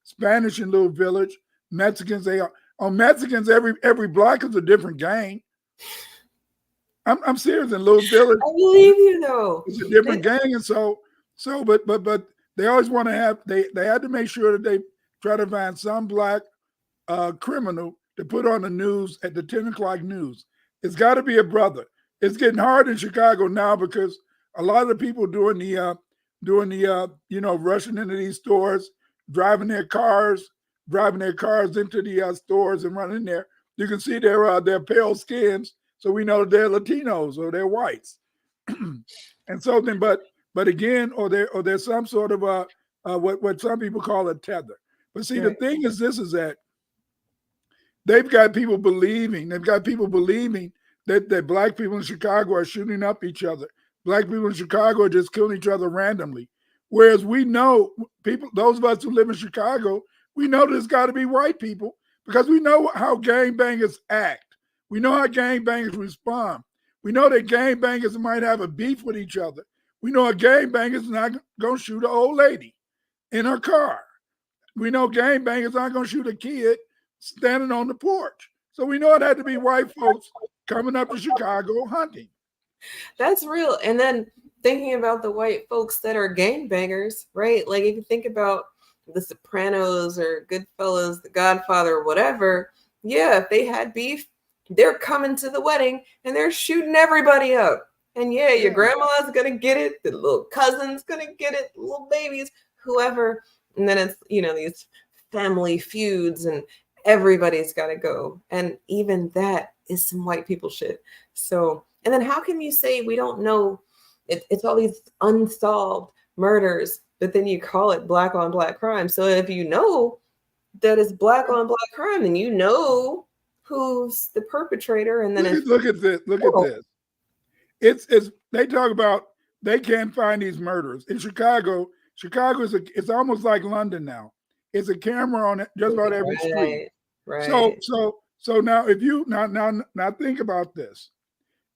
Spanish in Little Village. Mexicans, Mexicans, every block is a different gang. I'm serious. In Little Village, I believe you though. It's a different gang, and but they always want to have. They had to make sure that they try to find some black criminal to put on the news at the 10 o'clock news. It's got to be a brother. It's getting hard in Chicago now because a lot of the people doing the rushing into these stores, driving their cars into the stores and running there. You can see their pale skins, so we know they're Latinos or they're whites. And so then, but again, or there's some sort of what some people call a tether. But see, the thing is, this is that they've got people believing that black people in Chicago are shooting up each other. Black people in Chicago are just killing each other randomly. Whereas we know those of us who live in Chicago, we know there's got to be white people because we know how gangbangers act. We know how gangbangers respond. We know that gangbangers might have a beef with each other. We know a gangbanger is not going to shoot an old lady in her car. We know gangbangers aren't going to shoot a kid standing on the porch. So we know it had to be white folks coming up to Chicago hunting. That's real. And then thinking about the white folks that are gangbangers, right? Like if you think about The Sopranos or Goodfellas, The Godfather, whatever, yeah, if they had beef, they're coming to the wedding and they're shooting everybody up. And yeah, your grandma's gonna get it, the little cousin's gonna get it, the little babies, whoever. And then it's, these family feuds and everybody's got to go. And even that is some white people shit. So, and then how can you say we don't know? It's all these unsolved murders, but then you call it black on black crime. So if you know that it's black on black crime, then you know who's the perpetrator. And then look at this. Look at this. It's they talk about they can't find these murders in Chicago. Chicago it's almost like London now. It's a camera on just about every street. Right. So now if you now think about this.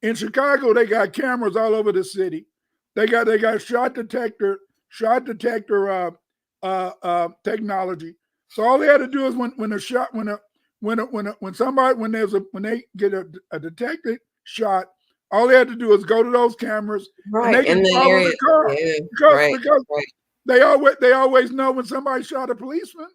In Chicago, they got cameras all over the city. They got shot detector technology. So all they had to do is when they get a detected shot, all they had to do is go to those cameras, right, and they can follow the car. Yeah, because they always know when somebody shot a policeman,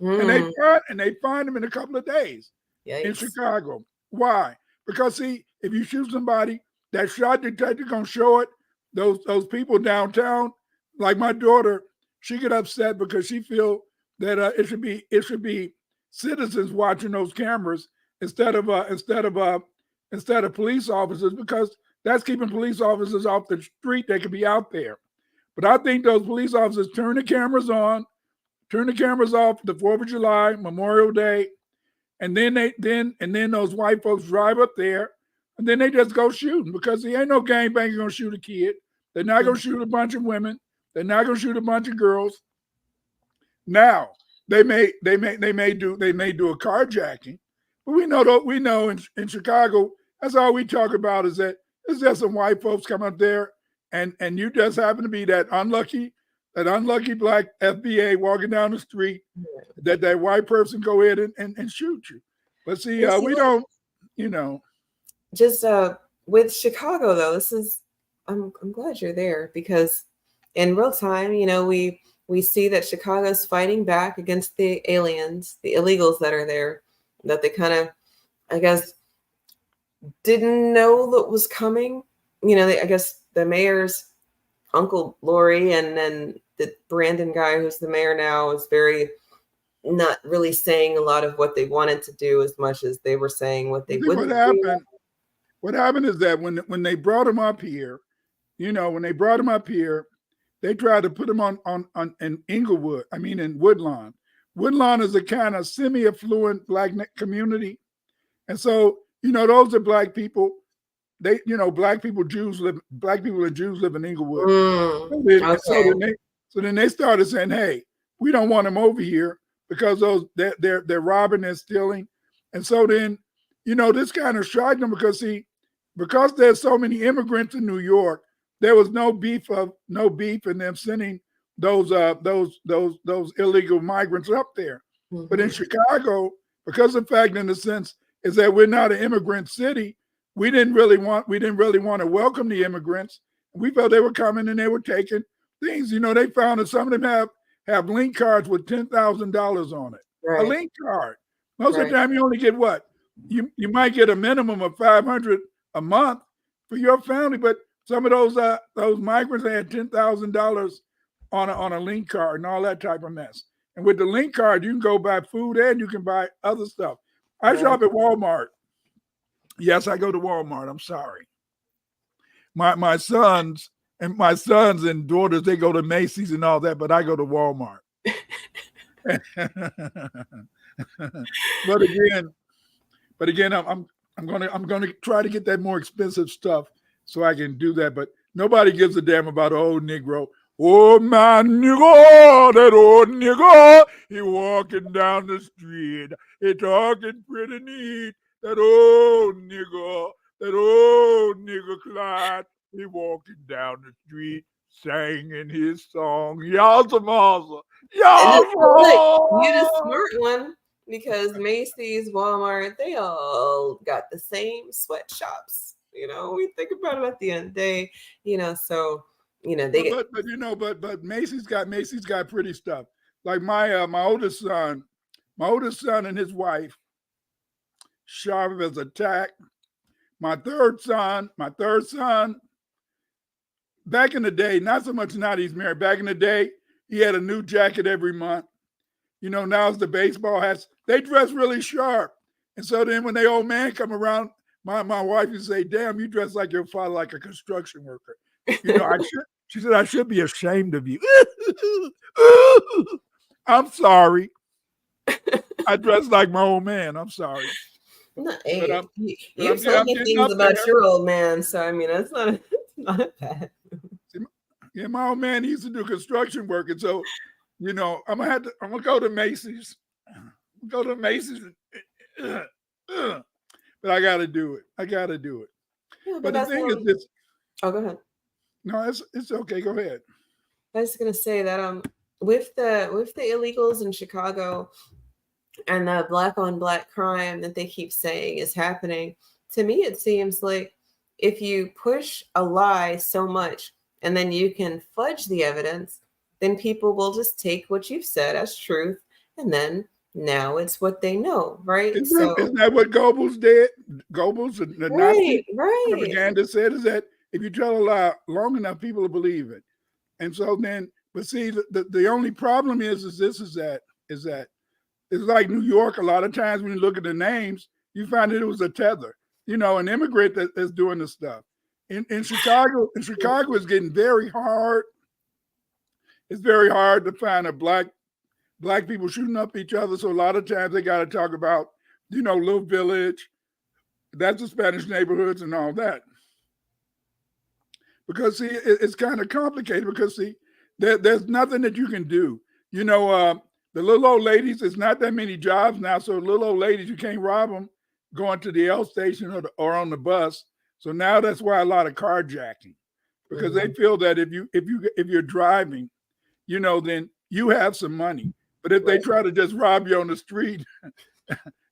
and they find them in a couple of days. Yikes. In Chicago. Why? Because see, if you shoot somebody, that shot detector gonna show it. Those people downtown, like my daughter, she get upset because she feel that it should be citizens watching those cameras instead of police officers, because that's keeping police officers off the street. They could be out there. But I think those police officers turn the cameras off the 4th of July, Memorial Day, and then those white folks drive up there, and then they just go shooting, because there ain't no gangbanger gonna shoot a kid. They're not gonna shoot a bunch of women. They're not gonna shoot a bunch of girls. Now they may do a carjacking, but we know in Chicago, that's all we talk about is that it's just some white folks come up there, and you just happen to be that unlucky black FBA walking down the street, that white person go in and shoot you. But see, we don't, Just with Chicago though, I'm glad you're there, because in real time, we see that Chicago's fighting back against the aliens, the illegals that are there, that they kind of, I guess, didn't know that was coming. I guess the mayor's Uncle Lori, and then the Brandon guy who's the mayor now, is very not really saying a lot of what they wanted to do as much as they were saying what they wouldn't do. What happened is that when they brought him up here, they tried to put him on in Inglewood. I mean, in Woodlawn. Woodlawn is a kind of semi-affluent black community, and so those are black people. Black people and Jews live in Inglewood. So then they started saying, "Hey, we don't want them over here because they're robbing and stealing." And so then, this kind of shocked them, because there's so many immigrants in New York, there was no beef in them sending those illegal migrants up there. Mm-hmm. But in Chicago, because the fact, in a sense, is that we're not an immigrant city, we didn't really want to welcome the immigrants. We felt they were coming and they were taking things. They found that some of them have link cards with $10,000 on it. Right. A link card. Most of the time, you only get what? You might get a minimum of $500 a month for your family, but some of those migrants had $10,000 on a link card and all that type of mess. And with the link card, you can go buy food and you can buy other stuff. I shop at Walmart. Yes, I go to Walmart. I'm sorry. My sons and daughters, they go to Macy's and all that, but I go to Walmart. But again, I'm gonna try to get that more expensive stuff so I can do that. But nobody gives a damn about an old Negro. Oh, my nigga, that old nigga, he walking down the street, he talking pretty neat. That old nigga Clyde, he walking down the street, singing his song. Y'all some awesome. Y'all you're the smart one. because Macy's, Walmart, they all got the same sweatshops. We think about it at the end of the day, so they get. But Macy's got pretty stuff. Like my oldest son and his wife, sharp as a tack. My third son, back in the day, not so much now he's married. Back in the day, he had a new jacket every month. Now it's the baseball hats. They dress really sharp. And so then when the old man come around, my wife would say, "Damn, you dress like your father, like a construction worker." She said, "I should be ashamed of you." I'm sorry. I dress like my old man. I'm sorry. No, hey, you told me things about your old man, so I mean that's not bad. Yeah, my old man used to do construction work, and so I'm gonna go to Macy's. Go to Macy's, but I gotta do it. Yeah, but the thing is this. Oh, go ahead. No, it's okay. Go ahead. I was gonna say that with the illegals in Chicago and the black on black crime that they keep saying is happening, to me it seems like if you push a lie so much and then you can fudge the evidence, then people will just take what you've said as truth, and then now it's what they know, right? Isn't that what Goebbels did? Goebbels, the Nazi propaganda said, is that if you tell a lie long enough, people will believe it. And so then, but see, the only problem is that it's like New York. A lot of times when you look at the names, you find that it was a tether, an immigrant that's doing the stuff. In Chicago, it's getting very hard. It's very hard to find a black people shooting up each other. So a lot of times they got to talk about, Little Village. That's the Spanish neighborhoods and all that. Because see, it's kind of complicated because see, there's nothing that you can do. The little old ladies, it's not that many jobs now. So little old ladies, you can't rob them going to the L station or on the bus. So now that's why a lot of carjacking, because they feel that if you're driving, then you have some money. But if they try to just rob you on the street,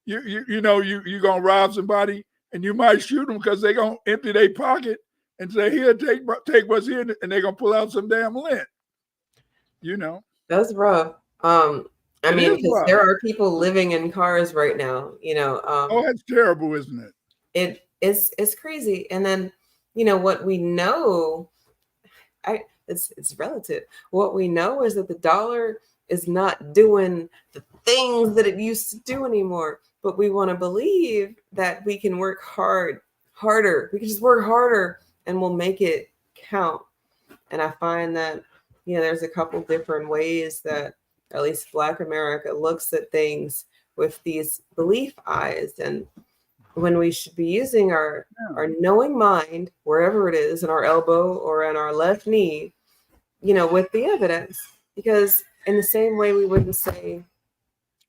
you're gonna rob somebody and you might shoot them because they're gonna empty their pocket and say, "Here, take what's here," and they're gonna pull out some damn lint. That's rough. I mean, because there are people living in cars right now. Oh, that's terrible, isn't it? It's crazy. And then what we know, it's relative. What we know is that the dollar is not doing the things that it used to do anymore. But we want to believe that we can work harder. We can just work harder and we'll make it count. And I find that, there's a couple different ways that at least Black America looks at things with these belief eyes. And when we should be using our knowing mind, wherever it is, in our elbow or in our left knee, with the evidence. Because in the same way we wouldn't say,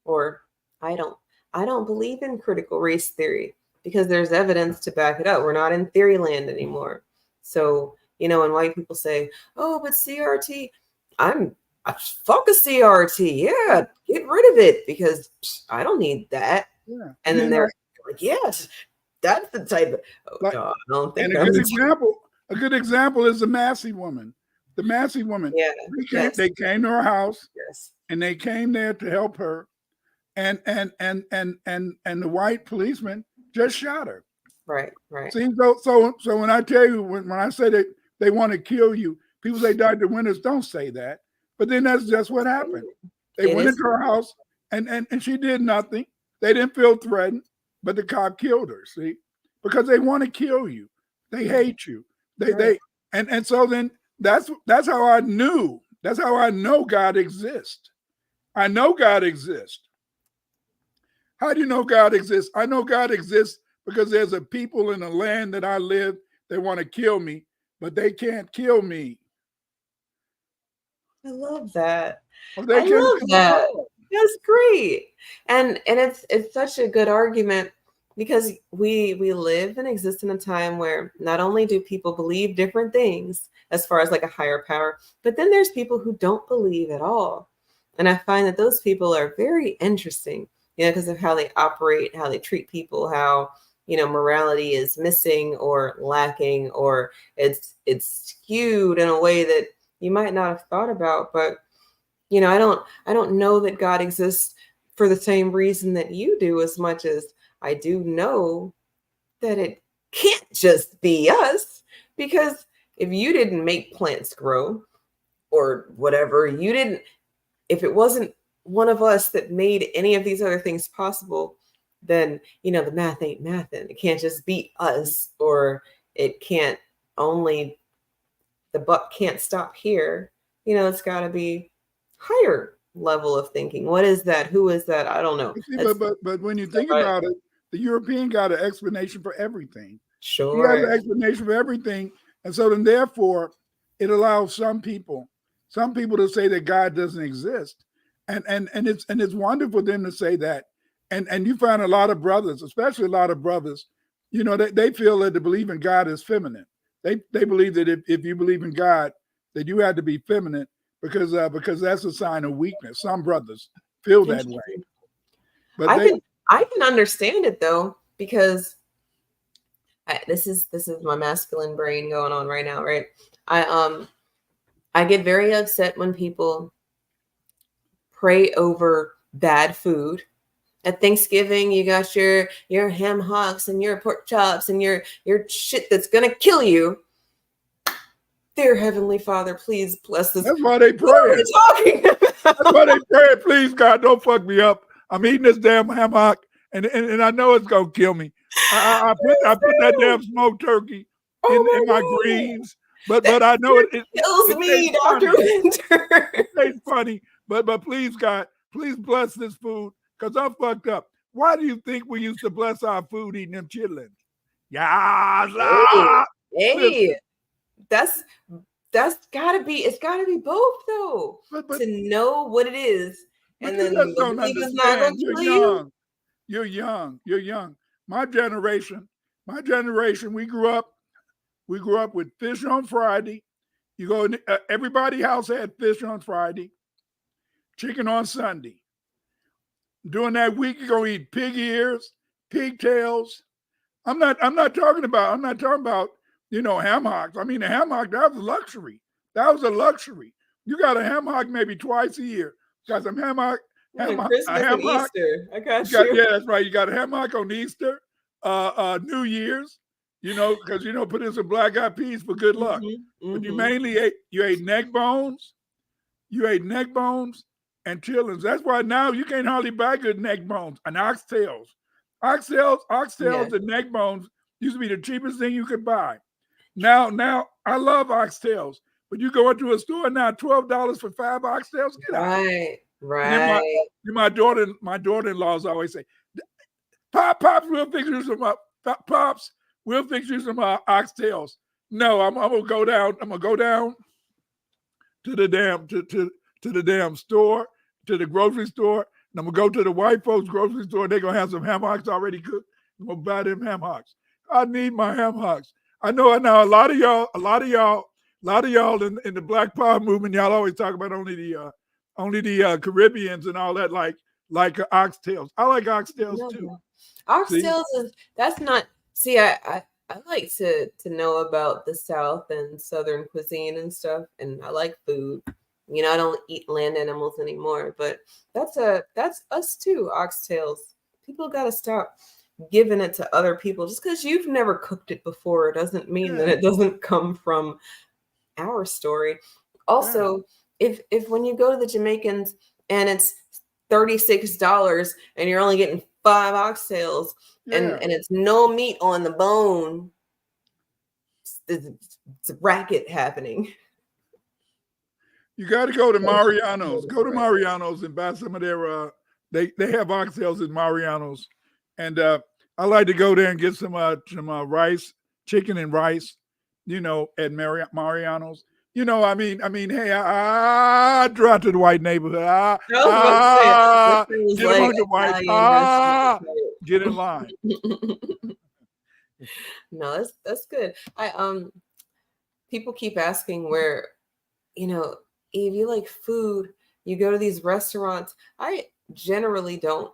or I don't believe in critical race theory because there's evidence to back it up. We're not in theory land anymore. So, when white people say, "Oh, but CRT," I fuck a CRT. Yeah, get rid of it because I don't need that. Yeah. And then they're like, "Yes, that's the type of." I don't think. And a good example is the Massey woman. The Massey woman. Yeah. They came to her house. Yes. And they came there to help her. And the white policeman just shot her. Right. See, so when I tell you, when I say that they want to kill you, people say Dr. Winters, don't say that. But then that's just what happened. They went into her house and she did nothing. They didn't feel threatened, but the cop killed her, see? Because they want to kill you. They hate you. And so then that's how I knew. That's how I know God exists. I know God exists. How do you know God exists? I know God exists because there's a people in the land that I live that want to kill me, but they can't kill me. I love that. I love that. That's great. And it's such a good argument because we live and exist in a time where not only do people believe different things as far as like a higher power, but then there's people who don't believe at all. And I find that those people are very interesting because of how they operate, how they treat people, how, morality is missing or lacking, or it's skewed in a way that you might not have thought about. But, I don't know that God exists for the same reason that you do, as much as I do know that it can't just be us, because if you didn't make plants grow or whatever, if it wasn't one of us that made any of these other things possible, then, the math ain't mathin'. It can't just be us, or it can't only, the buck can't stop here. It's got to be higher level of thinking. What is that? Who is that? I don't know. But when you think about it, the European got an explanation for everything. Sure. He has an explanation for everything. And so then therefore it allows some people to say that God doesn't exist. And it's wonderful for them to say that. And you find a lot of brothers, especially a lot of brothers, they feel that to believe in God is feminine. They believe that if you believe in God, that you have to be feminine because that's a sign of weakness. Some brothers feel that way. But I can understand it though, because this is my masculine brain going on right now, right? I get very upset when people pray over bad food. At Thanksgiving, you got your ham hocks and your pork chops and your shit that's gonna kill you. Dear Heavenly Father, please bless this. That's why they pray. What are you talking about? That's why they pray. Please, God, don't fuck me up. I'm eating this damn ham hock, and I know it's gonna kill me. I put that damn smoked turkey in my greens, but I know it kills me, Dr. Winter. It tastes funny, but please, God, please bless this food, because I'm fucked up. Why do you think we used to bless our food eating them chitlins? Yeah. Hey, that's gotta be. It's gotta be both, though. But to know what it is, and then you don't understand. You're young. My generation, we grew up with fish on Friday. You go in, everybody's house had fish on Friday, chicken on Sunday. During that week, you're gonna eat pig ears, pigtails. I'm not talking about ham hocks. I mean, the ham hock, that was a luxury. You got a ham hock maybe twice a year. Got some ham hock. Christmas and Easter. I got you. Yeah, that's right. You got a ham hock on Easter, New Year's, because put in some black eyed peas for good luck. Mm-hmm. But you mainly ate neck bones. You ate neck bones and chitlins. That's why now you can't hardly buy good neck bones and oxtails. Oxtails and neck bones used to be the cheapest thing you could buy. Now I love oxtails, but you go into a store now, $12 for 5 oxtails. Get out. Right. My daughter-in-laws always say, Pops, we'll fix you some oxtails. No, I'm gonna go down. I'm gonna go down to the damn store, to the grocery store, and I'm gonna go to the white folks' grocery store. They're gonna have some ham hocks already cooked. I'm gonna buy them ham hocks. I need my ham hocks. I know a lot of y'all in the Black Power movement, y'all always talk about only the Caribbeans and all that, like oxtails. I like oxtails too. Oxtails that's not. See, I like to know about the South and Southern cuisine and stuff, and I like food. I don't eat land animals anymore, but that's us too. Oxtails. People got to stop giving it to other people. Just because you've never cooked it before doesn't mean that it doesn't come from our story. Also, if when you go to the Jamaicans and it's $36 and you're only getting 5 oxtails and it's no meat on the bone, it's a racket happening. You got to go to Mariano's. Go to Mariano's and buy some of their. They have oxtails at Mariano's, and I like to go there and get some rice, chicken and rice. At Mariano's. Hey, I drive to the white neighborhood. Get among the white. Get in line. No, that's good. People keep asking where, if you like food, you go to these restaurants. I generally don't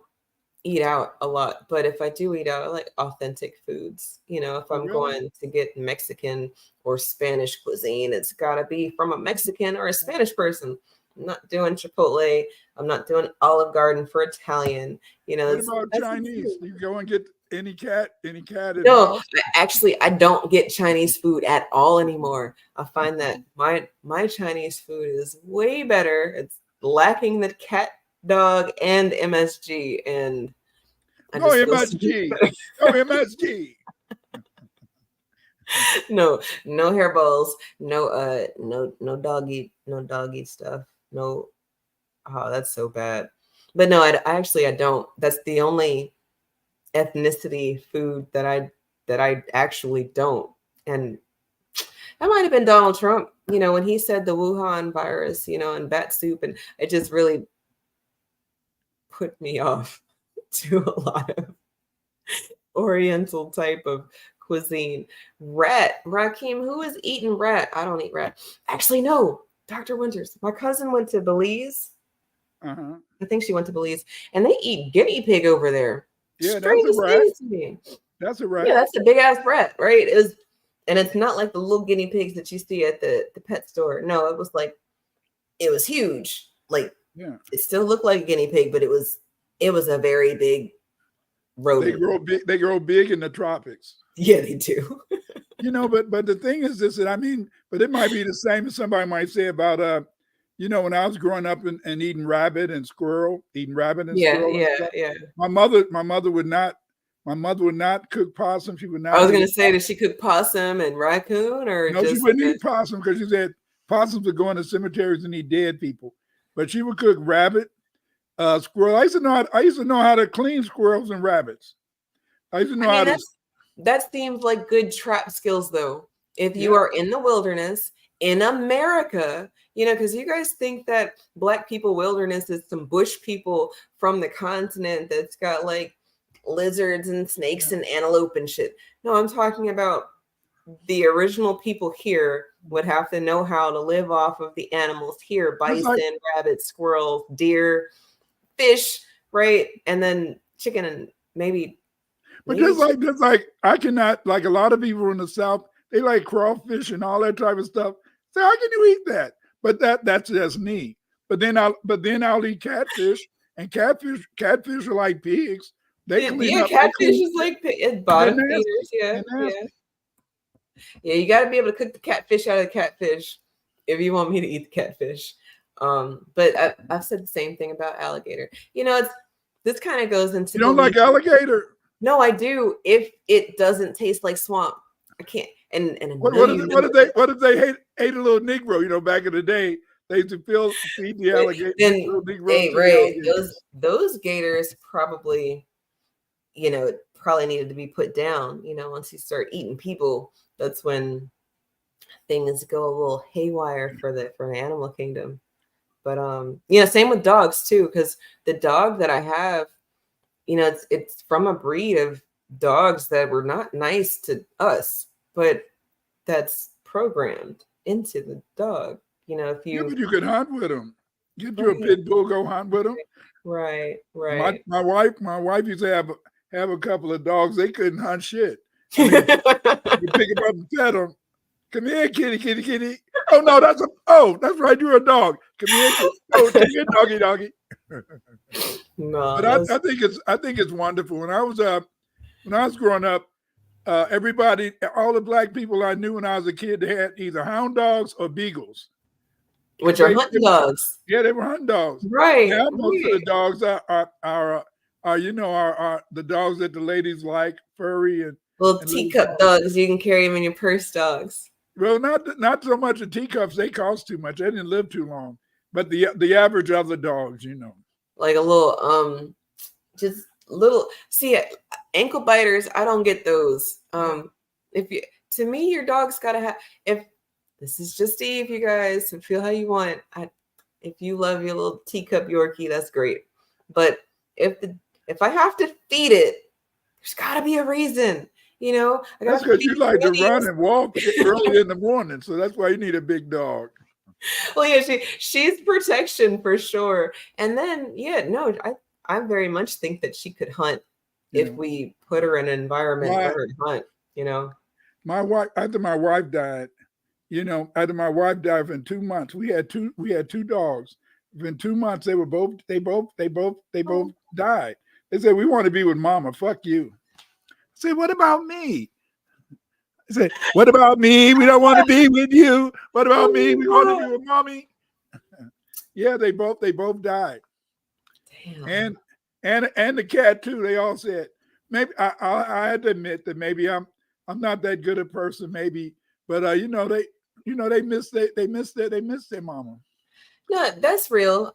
eat out a lot, but if I do eat out, I like authentic foods. You know, if I'm going to get Mexican or Spanish cuisine, it's got to be from a Mexican or a Spanish person. I'm not doing Chipotle. I'm not doing Olive Garden for Italian. You know, what about Chinese? Do you go and get any cat? No, actually, I don't get Chinese food at all anymore. I find that my Chinese food is way better. It's lacking the cat, dog, and MSG, and no MSG. No MSG. no hairballs, no doggy stuff. No, oh, that's so bad. But no, I don't. That's the only ethnicity food that I actually don't. And that might have been Donald Trump, you know, when he said the Wuhan virus, you know, and bat soup, and it just really put me off to a lot of Oriental type of cuisine. Rat, Rakim, who is eating rat? I don't eat rat. Actually, no, Dr. Winters. My cousin went to Belize. I think she went to Belize, and they eat guinea pig over there. Yeah, that's a rat. That's a rat. Yeah, that's a big ass rat, right? And it's not like the little guinea pigs that you see at the pet store. No, it was huge. Like, yeah, it still looked like a guinea pig, but it was a very big rodent. They grow big in the tropics. Yeah, they do. You know, but the thing is this, that I mean, but it might be the same as somebody might say about you know, when I was growing up and eating rabbit and squirrel. Yeah. My mother would not cook possum. She would not. I was gonna say, did she cook possum and raccoon, or no? She wouldn't eat possum because she said possums would go into cemeteries and eat dead people. But she would cook rabbit, squirrel. I used to know how to clean squirrels and rabbits. I used to know how to. That seems like good trap skills, though. If you are in the wilderness in America, you know, because you guys think that Black people wilderness is some bush people from the continent that's got like lizards and snakes and antelope and shit. No, I'm talking about the original people here would have to know how to live off of the animals here: bison, rabbit, squirrel, deer, fish, right? And then chicken and maybe. But just like I cannot, like a lot of people in the South, they like crawfish and all that type of stuff. So how can you eat that? But that's just me. But then I'll eat catfish, and catfish are like pigs. Catfish is like bottom feeders. Yeah. Yeah, you got to be able to cook the catfish out of the catfish if you want me to eat the catfish. But I've said the same thing about alligator. You know, this kind of goes into. You don't like alligator? No, I do. If it doesn't taste like swamp, I can't. And what if they ate a little Negro? You know, back in the day, they used to feed the alligator. Those gators probably, you know, needed to be put down. You know, once you start eating people, that's when things go a little haywire for the animal kingdom. But you know, same with dogs too, because the dog that I have, you know, it's from a breed of dogs that were not nice to us, but that's programmed into the dog. You know, if but you can hunt with them. Get you a pit bull, go hunt with them. Right. My wife used to have a couple of dogs. They couldn't hunt shit. I mean, you pick them up and pet them. Come here, kitty. Oh no, that's right. You're a dog. Come here, kitty. Oh, come here, doggy. No, but I think it's wonderful. When I was growing up, everybody, all the Black people I knew when I was a kid, they had either hound dogs or beagles, which are hunting dogs. Yeah, they were hunting dogs. Right. Yeah, most of the dogs are the dogs that the ladies like, furry and little teacup dogs. You can carry them in your purse, dogs. Well, not so much the teacups. They cost too much. They didn't live too long. But the average other dogs, you know, like a little just little. See, ankle biters. I don't get those. To me, your dog's gotta have. If this is just Eve, you guys, and feel how you want. If you love your little teacup Yorkie, that's great. But if I have to feed it, there's gotta be a reason. You know, that's because you like to run and walk early in the morning, so that's why you need a big dog. Well, yeah, she's protection for sure. And then, I very much think that she could hunt if we put her in an environment for her to hunt, you know. My wife, after my wife died, after my wife died, in 2 months, we had two dogs. In 2 months, they both died. They said, we want to be with mama. Fuck you. I said, what about me? I said, what about me? We don't want to be with you. What about me? We want to be with mommy. Yeah, they both died. Damn. And the cat too. They all said, maybe I had to admit that maybe I'm not that good a person, maybe, but they miss their mama. No, that's real.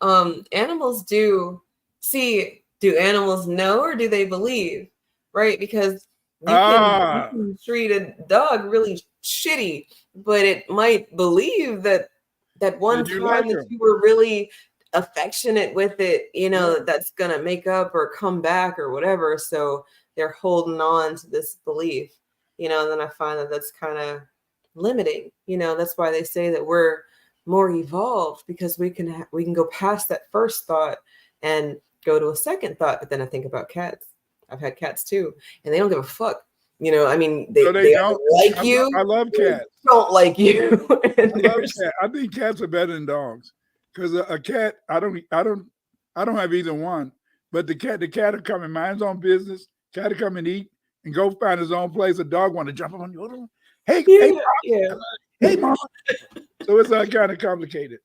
Animals do animals know or do they believe? Right? Because you can treat a dog really shitty, but it might believe that one time that you were really affectionate with it, that's gonna make up or come back or whatever. So they're holding on to this belief, and then I find that that's kind of limiting. That's why they say that we're more evolved, because we can go past that first thought and go to a second thought. But then I think about cats. I've had cats too, and they don't give a fuck. I mean, they don't like you. I love cats. Don't like you. I love cats. I think cats are better than dogs, because a cat, I don't have either one. But the cat will come and mind his own business. Cat will come and eat and go find his own place. A dog want to jump on you. Hey, hey, mama. So it's kind of complicated.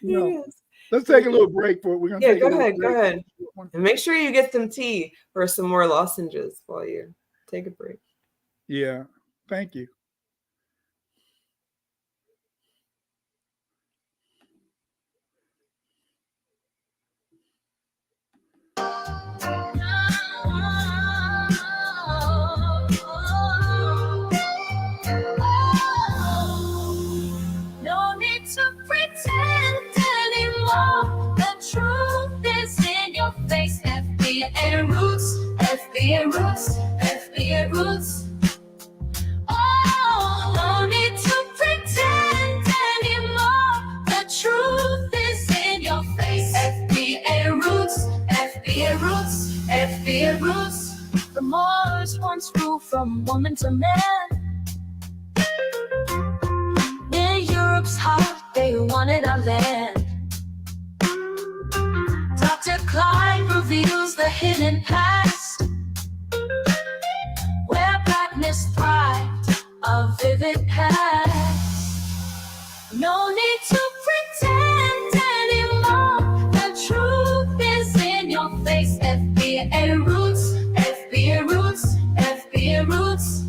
Let's take a little break for it. We're gonna go ahead. And make sure you get some tea or some more lozenges while you take a break. Yeah, thank you. No need to pretend anymore. The truth is in your face. FBA roots, FBA roots, FBA roots. Oh, no need to pretend anymore. The truth is in your face. FBA roots, FBA roots, FBA roots. The Moors once ruled from woman to man. In Europe's heart, they wanted our land. Dr. Klein reveals the hidden past, where blackness thrived, a vivid past. No need to pretend anymore. The truth is in your face. FBA roots, FBA roots, FBA roots.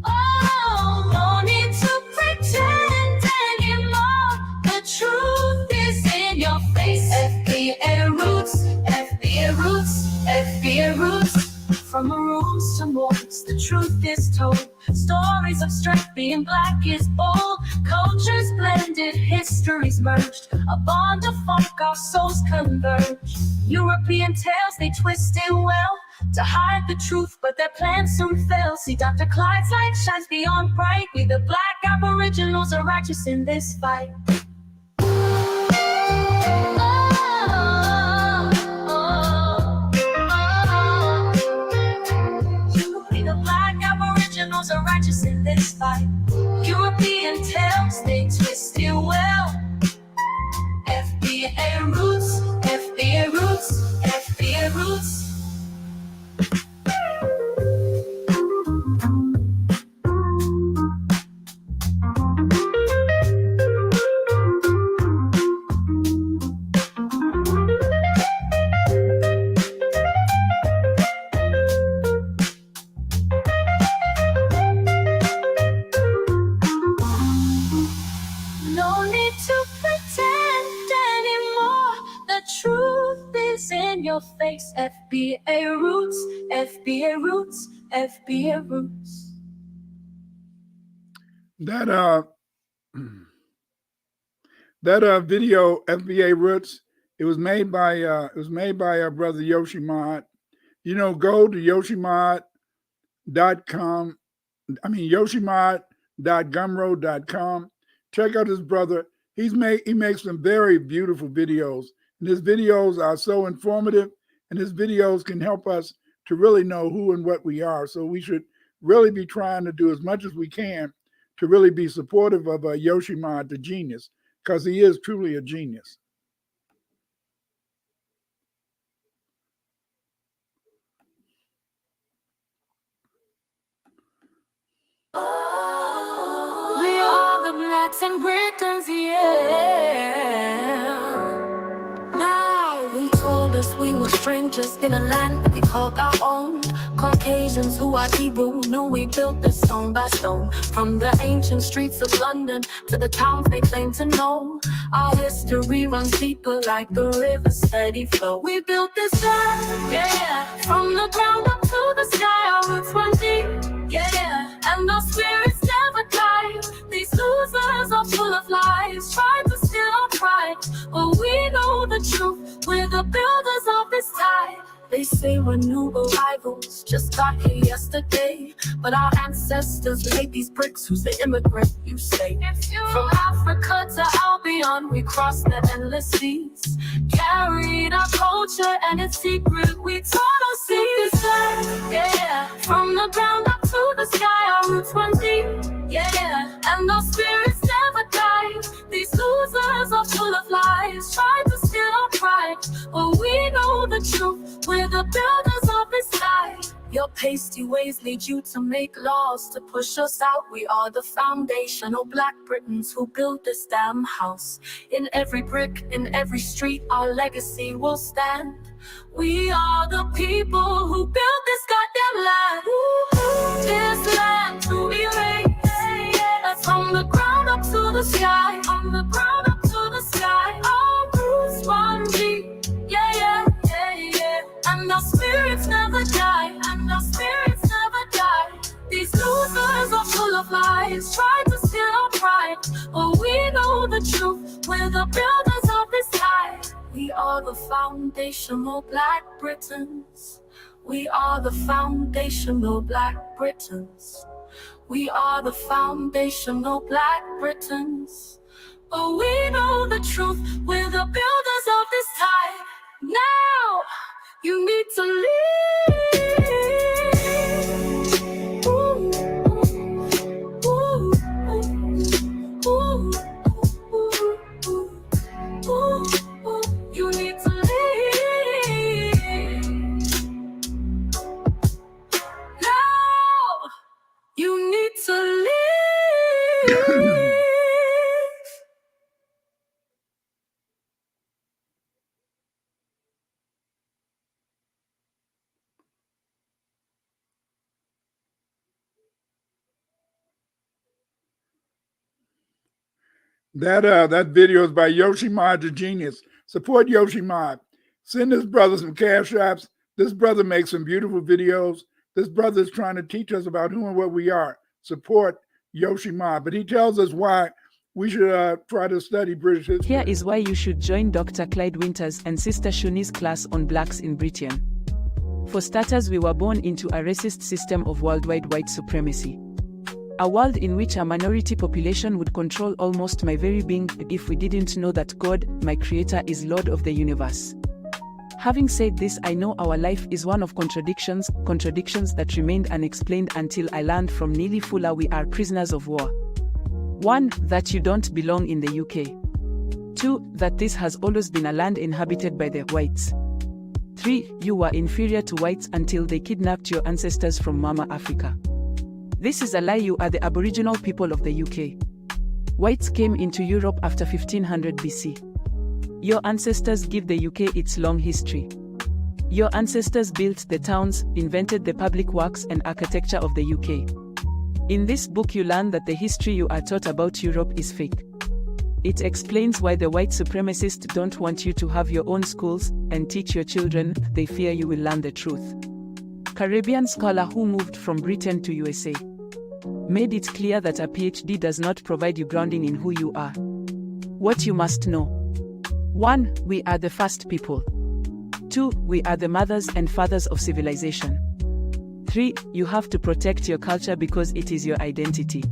Oh, no need to pretend anymore. The truth is in your face. FBA roots, FBA roots, FBA roots. From rooms to moors, the truth is told. Stories of strength, being black is bold. Cultures blended, histories merged. A bond of funk, our souls converge. European tales, they twisted well to hide the truth, but their plans soon fail. See, Dr. Clyde's light shines beyond bright. We the black aboriginals are righteous in this fight. Are righteous in this fight. European tales, they twist it well. FBA roots, FBA roots, FBA roots. Face. FBA roots, FBA roots, FBA roots. That video, FBA Roots, it was made by our brother Yoshimod. Go to yoshimod.com. yoshimod.gumroad.com. Check out his brother. He makes some very beautiful videos And his videos are so informative, and his videos can help us to really know who and what we are. So we should really be trying to do as much as we can to really be supportive of Yoshimar, the genius, because he is truly a genius. We are the Blacks and Britons, yeah. Now we told us we were strangers in a land that we called our own. Caucasians who are Hebrew knew we built this stone by stone. From the ancient streets of London to the towns they claim to know, our history runs deeper like the river's steady flow. We built this land, yeah, from the ground up to the sky. Our roots run deep, yeah, and our spirits never die. These losers are full of lies, trying to steal our pride, but we know the truth. We're the builders of this tide. They say we're new arrivals, just got here yesterday, but our ancestors laid these bricks. Who's the immigrant, you say? From Africa to Albion, we crossed the endless seas, carried our culture and its secret we taught our seas. Yeah, from the ground up to the sky, our roots run deep, yeah, and our spirits never die. These losers are full of lies, trying to steal our pride, but we know the truth. We're the builders of this life. Your pasty ways lead you to make laws to push us out. We are the foundational Black Britons who built this damn house. In every brick, in every street, our legacy will stand. We are the people who built this goddamn land. This land to erase, from the ground up to the sky, from the ground up to the sky. Our roots run deep, yeah, yeah, yeah, yeah, and our spirits never die, and our spirits never die. These losers are full of lies, trying to steal our pride, but we know the truth. We're the builders of this tide. We are the foundational Black Britons. We are the foundational Black Britons. We are the foundational Black Britons. But we know the truth. We're the builders of this tide. Now you need to leave. Ooh, ooh, ooh, ooh, ooh, ooh. You need to leave. Now you need to leave. That video is by Yoshimar the Genius. Support Yoshimar. Send this brother some cash apps. This brother makes some beautiful videos. This brother is trying to teach us about who and what we are. Support Yoshimar. But he tells us why we should try to study British history. Here is why you should join Dr. Clyde Winters and Sister Shuni's class on Blacks in Britain. For starters, we were born into a racist system of worldwide white supremacy. A world in which a minority population would control almost my very being if we didn't know that God, my creator, is Lord of the universe. Having said this, I know our life is one of contradictions that remained unexplained until I learned from Neely Fuller we are prisoners of war. 1. That you don't belong in the UK. 2. That this has always been a land inhabited by the whites. 3. You were inferior to whites until they kidnapped your ancestors from Mama Africa. This is a lie. You are the Aboriginal people of the UK. Whites came into Europe after 1500 BC. Your ancestors give the UK its long history. Your ancestors built the towns, invented the public works and architecture of the UK. In this book you learn that the history you are taught about Europe is fake. It explains why the white supremacists don't want you to have your own schools and teach your children. They fear you will learn the truth. Caribbean scholar who moved from Britain to USA made it clear that a PhD does not provide you grounding in who you are. What you must know. 1. We are the first people. 2. We are the mothers and fathers of civilization. 3. You have to protect your culture because it is your identity.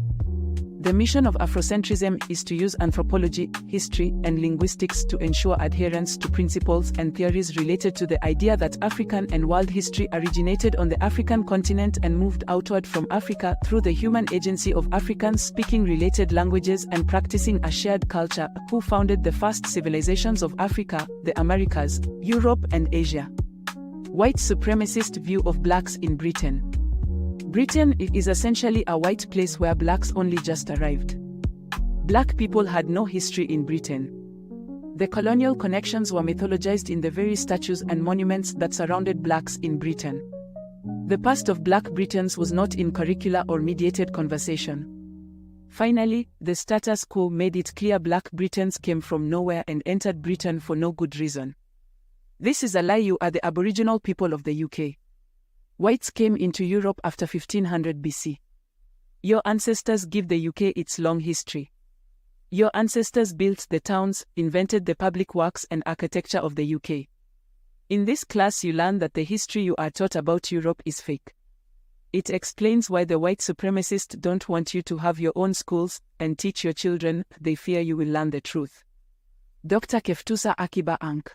The mission of Afrocentrism is to use anthropology, history, and linguistics to ensure adherence to principles and theories related to the idea that African and world history originated on the African continent and moved outward from Africa through the human agency of Africans speaking related languages and practicing a shared culture, who founded the first civilizations of Africa, the Americas, Europe, and Asia. White supremacist view of blacks in Britain. Britain is essentially a white place where blacks only just arrived. Black people had no history in Britain. The colonial connections were mythologized in the very statues and monuments that surrounded blacks in Britain. The past of Black Britons was not in curricula or mediated conversation. Finally, the status quo made it clear Black Britons came from nowhere and entered Britain for no good reason. This is a lie. You are the Aboriginal people of the UK. Whites came into Europe after 1500 BC. Your ancestors give the UK its long history. Your ancestors built the towns, invented the public works and architecture of the UK. In this class you learn that the history you are taught about Europe is fake. It explains why the white supremacists don't want you to have your own schools and teach your children. They fear you will learn the truth. Dr. Keftusa Akiba Ank,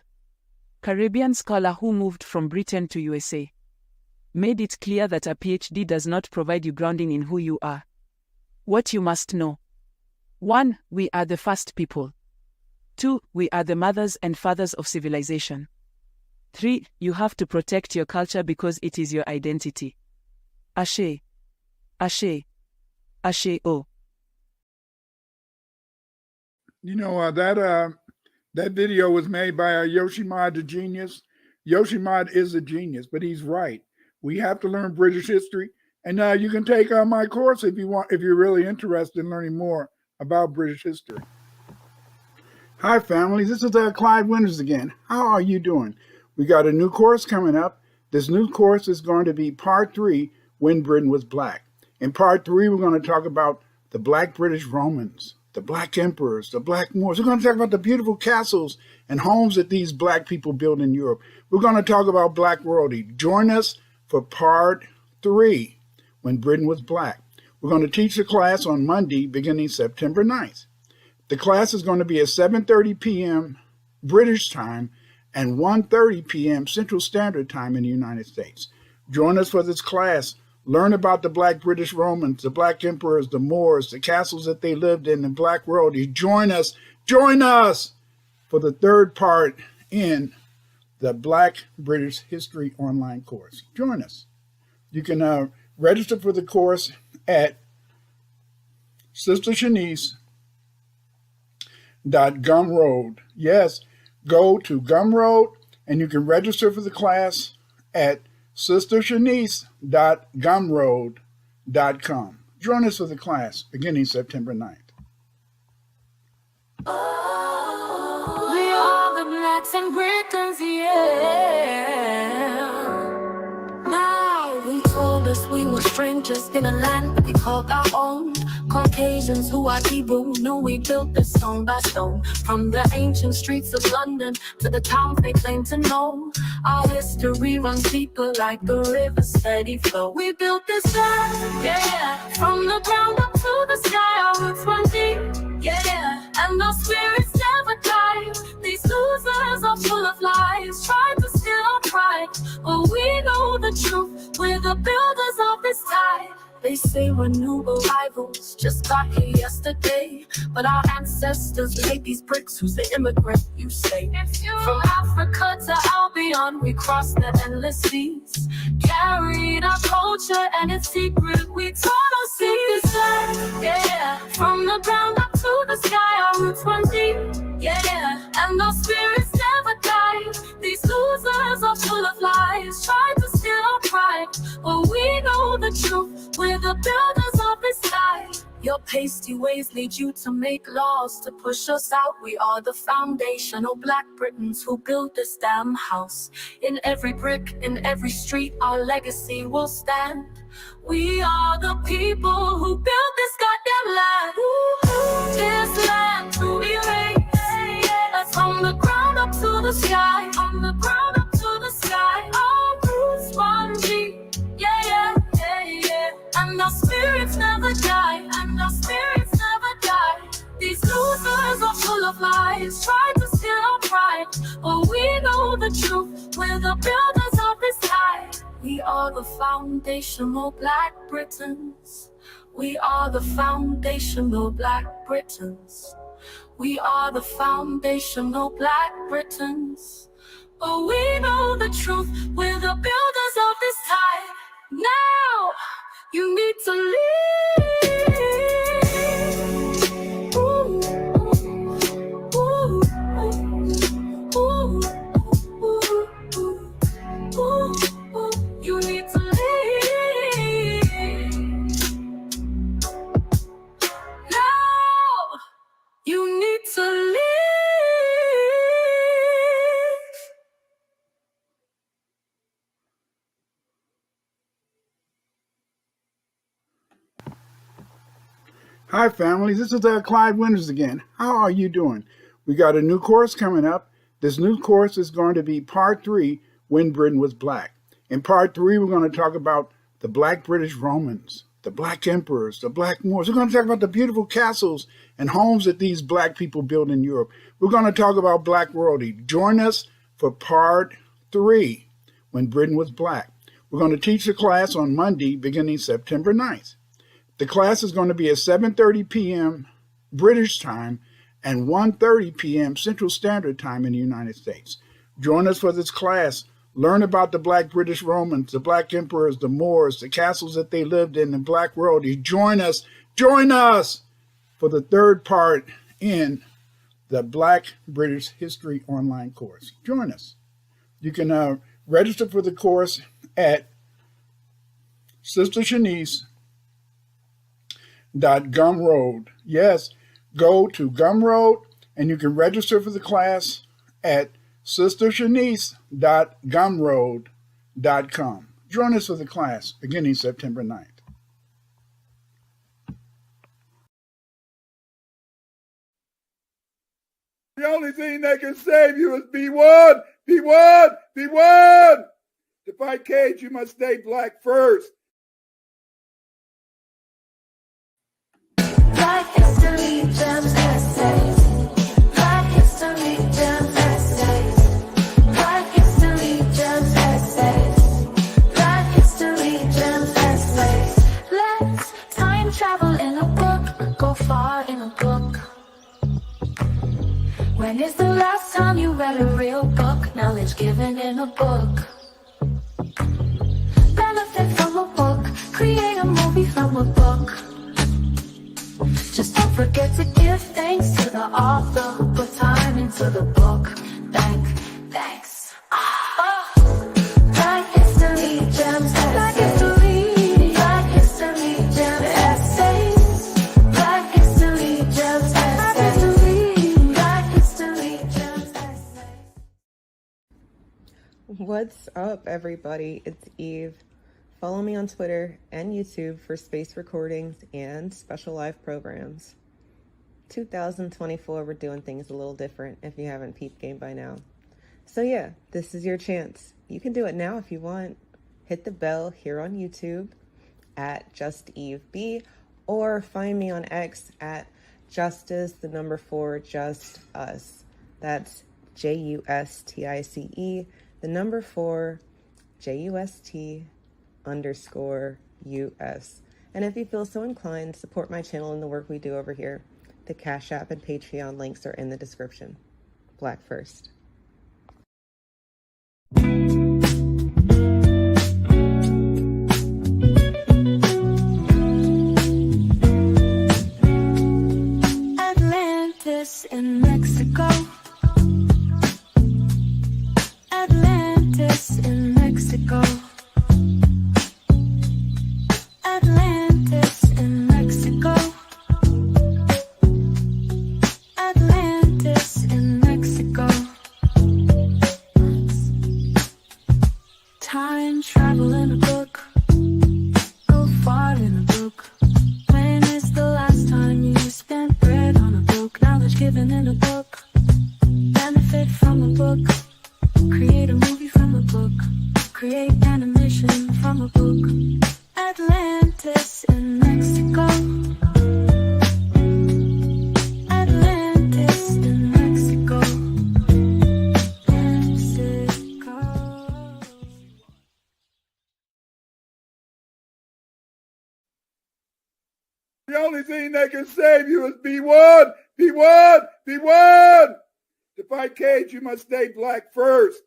Caribbean scholar who moved from Britain to USA, made it clear that a PhD does not provide you grounding in who you are. What you must know. 1. We are the first people. 2. We are the mothers and fathers of civilization. 3. You have to protect your culture because it is your identity. Ashe. Ashe. Ashe O. You know, that video was made by Yoshimod the genius. Yoshimod is a genius, but he's right. We have to learn British history. And now you can take my course if you're really interested in learning more about British history. Hi, family. This is Clyde Winters again. How are you doing? We got a new course coming up. This new course is going to be Part 3, When Britain Was Black. In Part 3, we're going to talk about the Black British Romans, the Black Emperors, the Black Moors. We're going to talk about the beautiful castles and homes that these Black people built in Europe. We're going to talk about Black royalty. Join us for Part 3, When Britain Was Black. We're going to teach the class on Monday, beginning September 9th. The class is going to be at 7:30 p.m. British time and 1:30 p.m. Central Standard Time in the United States. Join us for this class. Learn about the Black British Romans, the Black Emperors, the Moors, the castles that they lived in, and Black royalty. Join us for the third part in the Black British History online course. Join us. You can register for the course at sistershanice.gumroad. Yes, go to Gumroad and you can register for the class at sistershanice.gumroad.com. Join us for the class beginning September 9th. We are the Blacks and Britons, yeah. Now we told us we were strangers in a land we called our own. Caucasians who are Hebrew knew we built this stone by stone. From the ancient streets of London to the towns they claim to know, our history runs deeper like the river's steady flow. We built this land, yeah, from the ground up to the sky. Our roots run deep, yeah, and our spirits never die. These losers are full of lies, try to steal our pride, but we know the truth. We're the builders of this tide. They say we're new arrivals, just got here yesterday, but our ancestors laid these bricks. Who's the immigrant, you say? From Africa to Albion, we crossed the endless seas, carried our culture and its secret we taught our seas. Yeah, from the ground up to the sky, our roots run deep, yeah, and our spirits never die. These losers are full of lies, try to steal our pride, but we know the truth. We're the builders of this life. Your pasty ways lead you to make laws to push us out. We are the foundational Black Britons who built this damn house. In every brick, in every street, our legacy will stand. We are the people who built this goddamn land. This land to erase, from the ground up to the sky, from the ground up to the sky. Our roots run deep, yeah, yeah, yeah, yeah. And our spirits never die, and our spirits never die. the truth, we're the builders of this tide. We are the foundational Black Britons. We are the foundational Black Britons. We are the foundational Black Britons. Oh, we know the truth, we're the builders of this tide. Now, you need to leave. Ooh, ooh, ooh, ooh, ooh, you need to leave. Now, you need to leave. Hi, family. This is Clyde Winters again. How are you doing? We got a new course coming up. This new course is going to be Part 3, When Britain Was Black. In Part 3, we're going to talk about the Black British Romans, the Black Emperors, the Black Moors. We're going to talk about the beautiful castles and homes that these Black people built in Europe. We're going to talk about Black royalty. Join us for Part 3, When Britain Was Black. We're going to teach the class on Monday, beginning September 9th. The class is going to be at 7:30 p.m. British time and 1:30 p.m. Central Standard Time in the United States. Join us for this class. Learn about the Black British Romans, the Black Emperors, the Moors, the castles that they lived in, the Black royalty. Join us for the third part in the Black British History online course. Join us. You can register for the course at Sister Shanice Gumroad. Yes, go to Gumroad and you can register for the class at sistershanice.gumroad.com. Join us for the class beginning September 9th. The only thing that can save you is be one, be one, be one. To fight Cage, you must stay black first. Black history gems essays. Black history gems essays. Black history gems essays. Black history gems essays. Let's time travel in a book, go far in a book. When is the last time you read a real book? Knowledge given in a book. Benefit from a book, create a movie from a book. Just don't forget to give thanks to the author. Put time into the book. Thanks. Black history gems, Black history, Black history gems, essays. Black history gems, essays. Black history gems, essays. What's up, everybody? It's Eve. Follow me on Twitter and YouTube for space recordings and special live programs. 2024, we're doing things a little different if you haven't peeped game by now. So yeah, this is your chance. You can do it now if you want. Hit the bell here on YouTube at JustEveB or find me on X at Justice4Just_Us. That's JUSTICE, 4 JUST_US. And if you feel so inclined, support my channel and the work we do over here. The Cash App and Patreon links are in the description. Black first. Atlantis in Mexico. Atlantis in Mexico. Atlantis in Mexico. Atlantis in Mexico. Time travel in a book. Go far in a book. When is the last time you spent bread on a book? Knowledge given in a book. Benefit from a book. Create a movie from a book. Create animation from a book. Atlantis in Mexico. Atlantis in Mexico. Atlantis. The only thing that can save you is be one, be one, be one. To fight Cage, you must stay black first.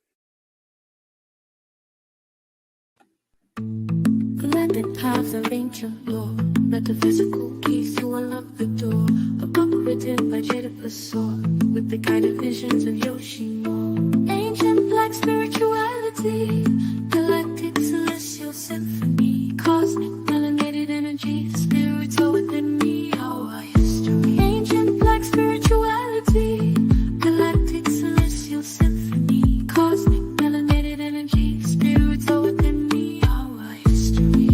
Let the paths arrange your law. Let the physical keys to unlock the door. A book written by Jada Pessoa, with the guided visions of Yoshimo. Ancient black spirituality, galactic celestial symphony, cosmic melanated energy, the spirits are within me, our history. Ancient black spirituality, galactic celestial symphony, cosmic melanated energy, the spirits are within me, our history.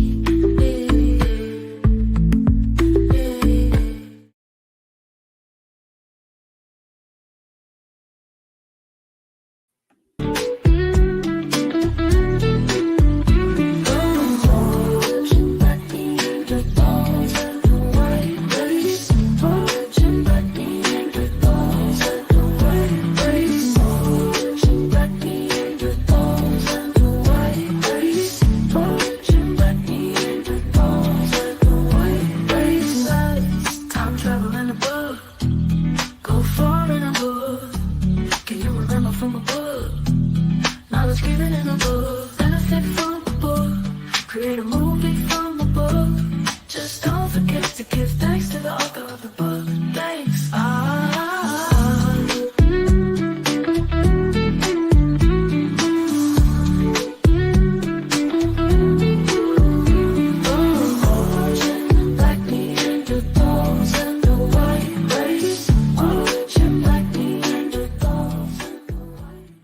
Time travel in a book, go far in a book. Can you remember from a book? Knowledge given in a book, benefit from a book, create a movie from a book. Just don't forget to give thanks to the author of the book. Thanks. Black Neanderthals and the white race. Origin, black Neanderthals and the white.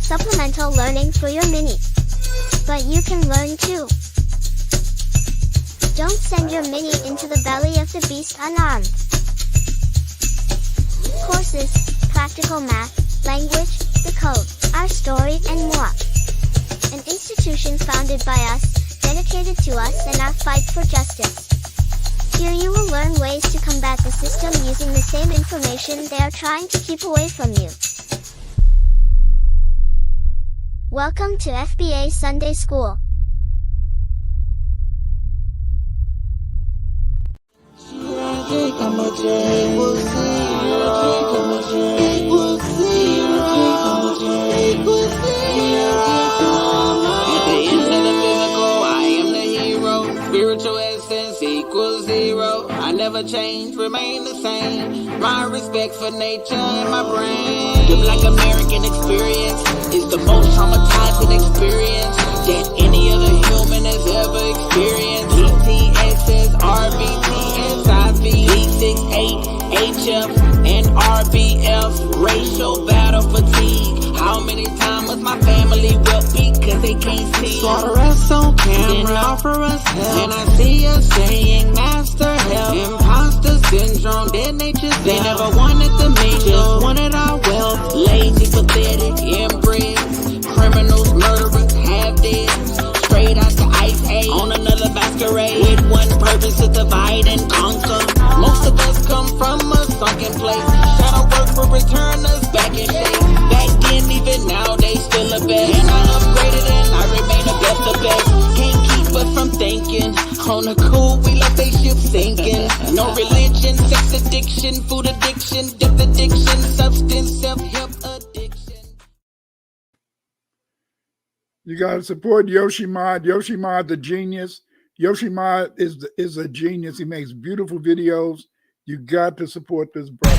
Supplemental learning for your mini. But you can learn too. Don't send your mini into the belly of the beast unarmed. Courses, practical math, language, the code, our story and more. An institution founded by us, dedicated to us and our fight for justice. Here you will learn ways to combat the system using the same information they are trying to keep away from you. Welcome to FBA Sunday School. Never change, remain the same. My respect for nature and my brain. The Black American experience is the most traumatizing experience that any other human has ever experienced. PTSS, RBT, SIV, B68, HF, and RBF. Racial battle fatigue. How many times was my family wealthy because they can't see? Slaughter us on camera, offer us help. And I see us saying master help. Imposter syndrome, dead nature's death. They never wanted the meat, just wanted our wealth. Lazy, pathetic, inbred. Criminals, murderers, half-dead. Straight out to Ice Age on another masquerade. With one purpose to divide and conquer. Most of us come from a sunken place. Shadow work will return us back in shape. Back then, even now, they still the best. And I upgraded and I remain the best of best. Can't keep us from thinking. On the cool, we let they ship sinking. No religion, sex addiction, food addiction, death addiction, substance, self-help addiction. You got to support Yoshimod. Yoshimod, the genius. Yoshimod is a genius. He makes beautiful videos. You got to support this brother.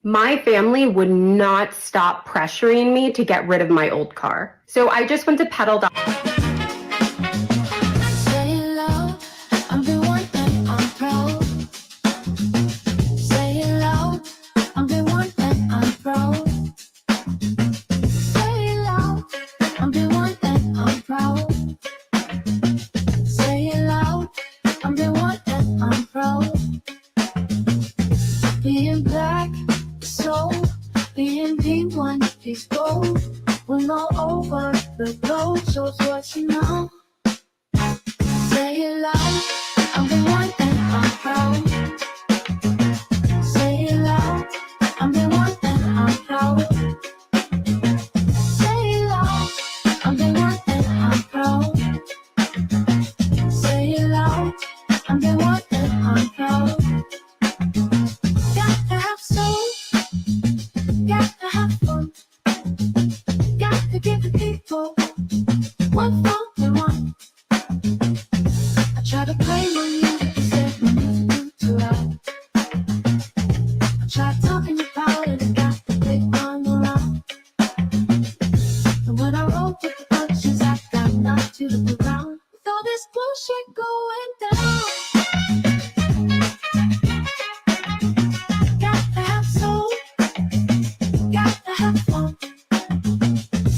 My family would not stop pressuring me to get rid of my old car. So I just went to pedal.com. Say it loud, I'm the one and I'm proud. Say it loud, I'm the one and I'm proud. Say it loud, I'm the one and I'm proud. Say it loud, I'm the one and I'm proud. Being black is so, being pink one is gold. We're not over the road, so it's what you know. Say it loud, I'm the one and I'm proud. Say it loud, I'm the one and I'm proud. Say it loud, I'm the one and I'm proud. Say it loud, I'm the one and I'm proud. Got to have soul, got to have fun, got to give the people what fun they want. I try to play my music instead my music too loud. I try talking about it and got the big on around. And when I roll with the punches, I got knocked to the ground. With all this bullshit going down. Got to have soul, got to have fun,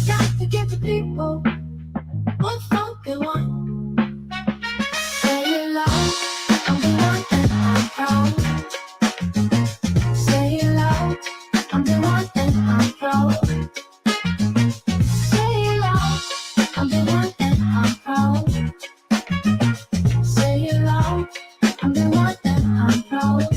got to give the people what fun they want. Say it loud, I'm the one and I'm proud. Say it loud, I'm the one and I'm proud. Say it loud, I'm the one and I'm proud. Say it loud, I'm the one and I'm proud.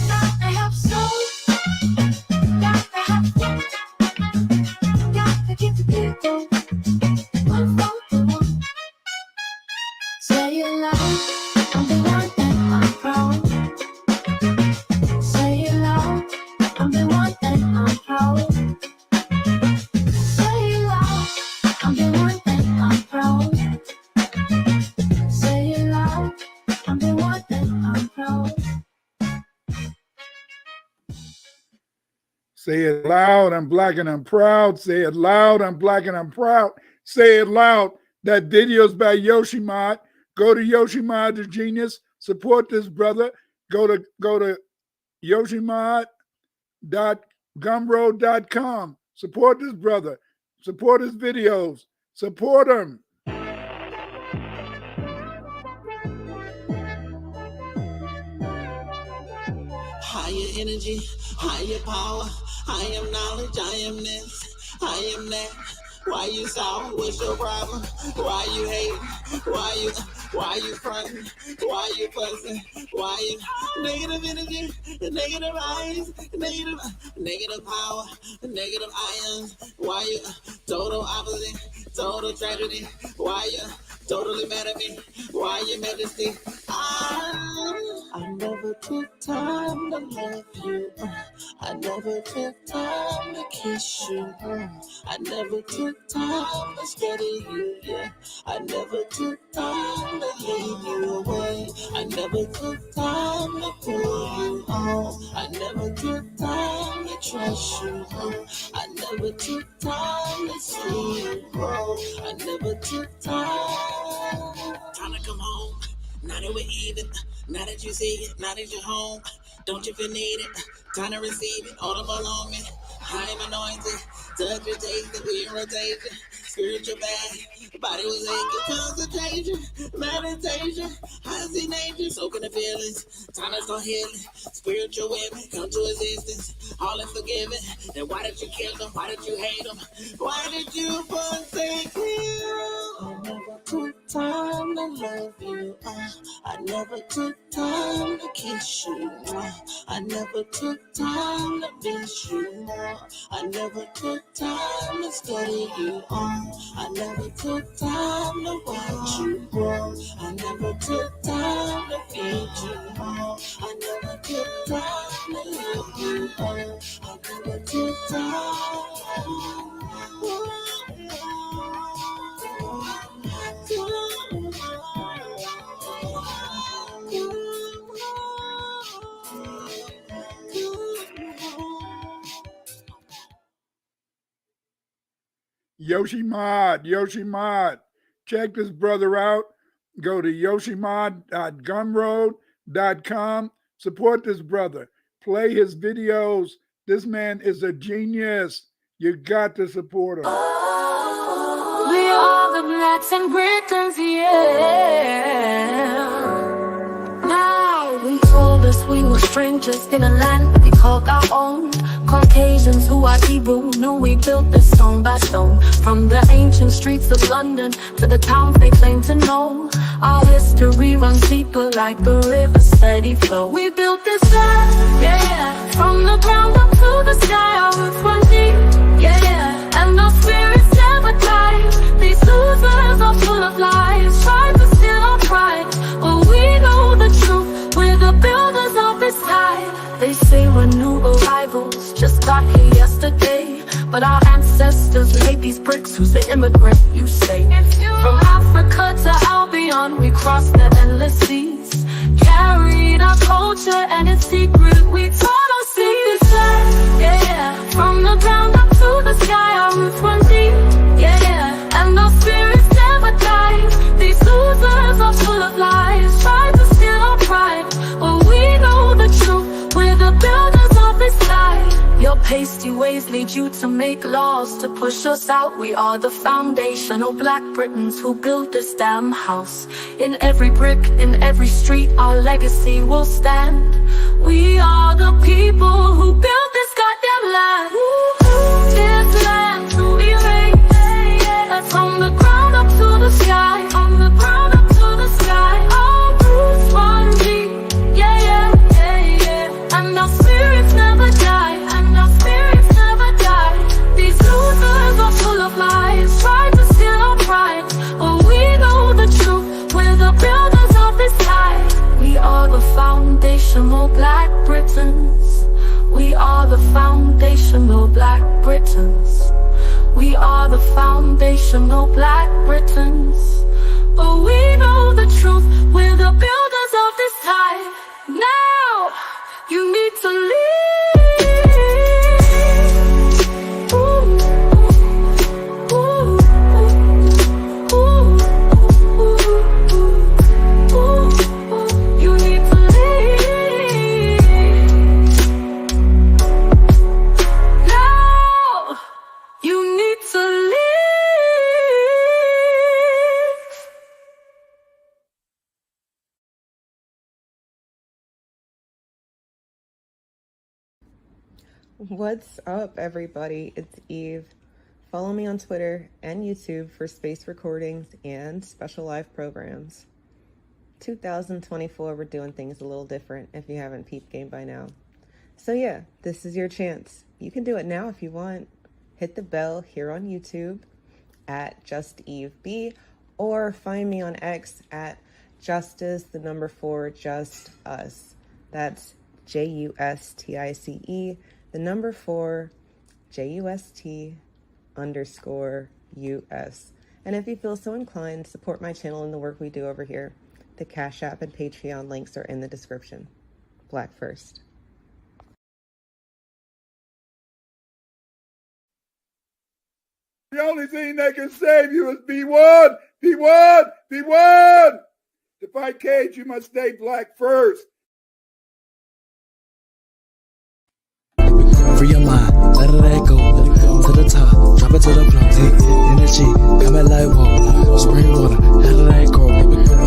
Got to have soul, got to have fun, got to give the people what fun they want. Say it loud, I'm the one and I'm proud. Say it loud, I'm the one and I'm proud. Say it loud, I'm the one and I'm proud. Say it loud, I'm the one and I'm proud. Say it loud, I'm black and I'm proud. Say it loud, I'm black and I'm proud. Say it loud. That video's by Yoshimod. Go to Yoshimod the Genius. Support this brother. Go to yoshimod.gumroad.com. Support this brother. Support his videos. Support him. Higher energy, higher power. I am knowledge, I am this, I am that. Why you sour? What's your problem? Why you hate? Why you fronting? Why you fussing? Why you negative energy, negative eyes, negative power, negative ions? Why you total opposite, total tragedy? Why you totally mad at me? Why you majesty? I never took time to love you. I never took time to kiss you. I never took time to study you. Yeah, I never took time to leave you away. I never took time to pull you on. I never took time to trust you. I never took time to see you grow. I never took time. Time to come home. Now that we're even, now that you see it, now that you're home, don't you feel needed? Time to receive it, all the belonging. I am anointed, touch your taste, we rotation, spiritual bag, body was aching, concentration, meditation, I see nature, soaking the feelings, time to start healing, spiritual women come to existence, all is forgiven, then why did you kill them, why did you hate them, why did you forsake me? I never took time to love you, I never took time to kiss you, I never took time to miss you more. I never took time to study you on. I never took time to watch you grow. I never took time to feed you more. I never took time to love you on. I never took time. Yoshimod. Check this brother out. Go to yoshimod.gumroad.com. Support this brother. Play his videos. This man is a genius. You got to support him. We are the Blacks and Britons, yeah. Now we told us we were strangers in a land we called our own. Caucasians who are Hebrew knew we built this stone by stone. From the ancient streets of London to the towns they claim to know, our history runs deeper like the river steady flow. We built this land, yeah. From the ground up to the sky, our roots run deep, yeah. And our spirits never die. These losers are full of lies, try to steal our pride, but we know the truth. We're the builders of this tide. They say we're new arrivals, just got here yesterday, but our ancestors laid these bricks. Who's the immigrant, you say? From Africa to Albion, we crossed the endless seas, carried our culture and its secret we taught our seas, yeah. From the ground up to the sky, our roots run deep, yeah. And our spirits never die. These losers are full of lies, try to steal our pride, but we know the truth. We're the builders of this life. Your pasty ways lead you to make laws to push us out. We are the foundational Black Britons who built this damn house. In every brick, in every street, our legacy will stand. We are the people who built this goddamn land. This land to erase, that's from the ground up to the sky. From the ground up to the sky, our roots run deep, yeah, yeah, yeah, yeah. And our spirits never die, and our spirits never die. These losers are full of lies, try to steal our pride, but we know the truth. We're the builders of this life. We are the foundational Black Britons. We are the foundational Black Britons. We are the foundational Black Britons. But we know the truth. We're the builders of this time. Now you need to leave. Ooh, ooh, ooh, ooh, ooh, you need to leave. Now you need to leave. What's up, everybody? It's Eve. Follow me on Twitter and YouTube for space recordings and special live programs. 2024, we're doing things a little different if you haven't peeped game by now. So yeah, this is your chance. You can do it now if you want. Hit the bell here on YouTube at JustEveB, or find me on X at Justice4Just_Us. That's JUSTICE, 4 JUST_US. And if you feel so inclined, support my channel and the work we do over here. The Cash App and Patreon links are in the description. Black first. The only thing that can save you is be one, be one, be one. To fight Cage, you must stay black first. Free your mind, let it go, to the top, drop it to the floor, take energy, coming like whoa, spring water, let it go,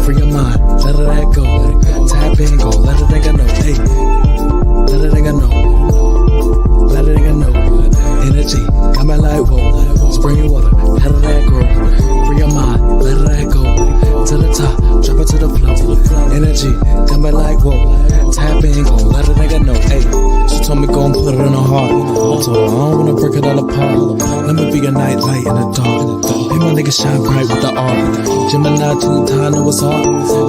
free your mind, let it go, tap in, go, let it nigga know, hey, let it nigga know, let it nigga know, energy, coming like whoa, spring water, let it go, free your mind, let it go, to the top, drop it to the floor, energy, coming like whoa, tap in, go, let it nigga know, hey. She told me go and put it in her heart. I told her I don't wanna break it all apart. Let me be a night light in the dark. Hey, my niggas shine bright with the art. Gemini 2 time, know it's hard.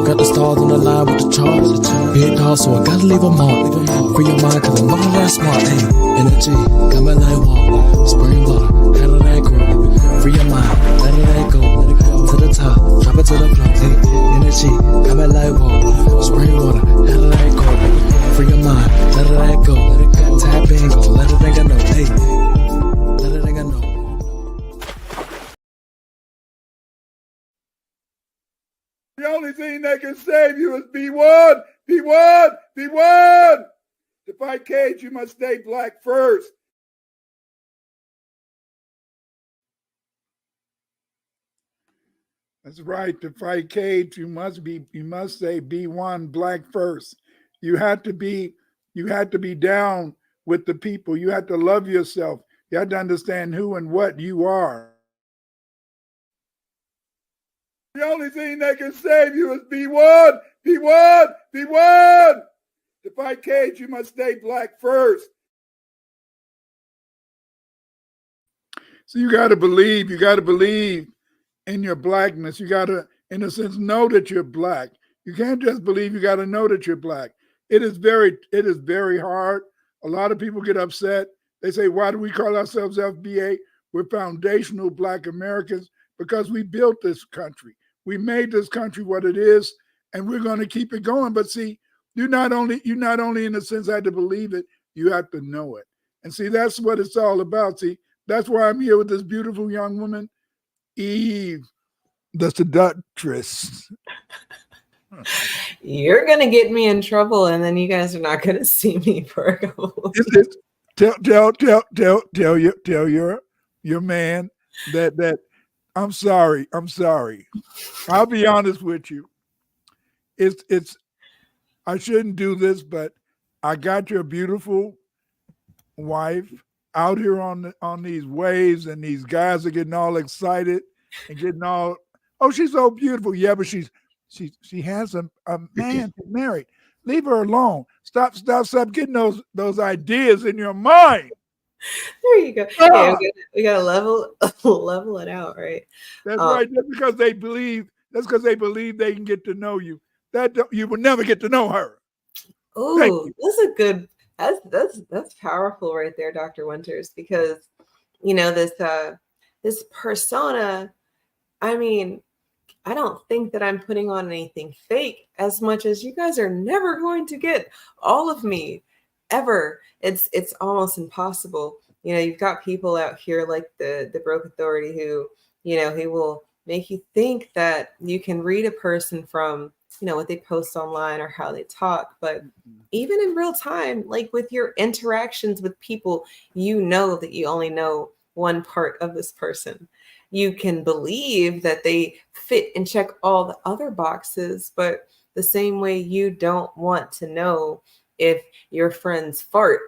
Got the stars on the line with the charts. Big dog, so I gotta leave a mark. Free your mind, cause I'm not that smart. Hey, energy, got my light walk. Spring water, how did that grow? Free your mind, let it go. To the top, drop it to the floor. Hey, energy, got my light walk. Spring water, how did that go? Free your mind, let it go. Tap in, go, let it nigga know, hey, let it nigga know. thing that can save you is be one, be one, be one. To fight Cage, you must stay black first. That's right. To fight Cage, you must say be one, black first. You have to be down with the people. You have to love yourself. You have to understand who and what you are. The only thing that can save you is be one, be one, be one. To fight Cage, you must stay black first. So you got to believe in your blackness. You got to, in a sense, know that you're black. You can't just believe, you got to know that you're black. It is very hard. A lot of people get upset. They say, why do we call ourselves FBA? We're foundational Black Americans because we built this country. We made this country what it is, and we're going to keep it going. But see, you not only in a sense have to believe it, you have to know it. And see, that's what it's all about. See, that's why I'm here with this beautiful young woman, Eve, the seductress. You're going to get me in trouble, and then you guys are not going to see me for a couple of days. Tell your man that I'm sorry. I'll be honest with you. It's I shouldn't do this, but I got your beautiful wife out here on these waves, and these guys are getting all excited and getting all, oh, she's so beautiful. Yeah, but she has a man to marry. Leave her alone. Stop getting those ideas in your mind. There you go. Yeah, we gotta level it out, right? That's right. That's because they believe they can get to know you. You will never get to know her. Oh, that's a good. That's powerful right there, Dr. Winters, because this persona. I mean, I don't think that I'm putting on anything fake as much as you guys are never going to get all of me ever. It's almost impossible. You've got people out here like the Broke Authority who, he will make you think that you can read a person from, what they post online or how they talk. But even in real time, like with your interactions with people, that you only know one part of this person. You can believe that they fit and check all the other boxes, but the same way you don't want to know if your friends fart,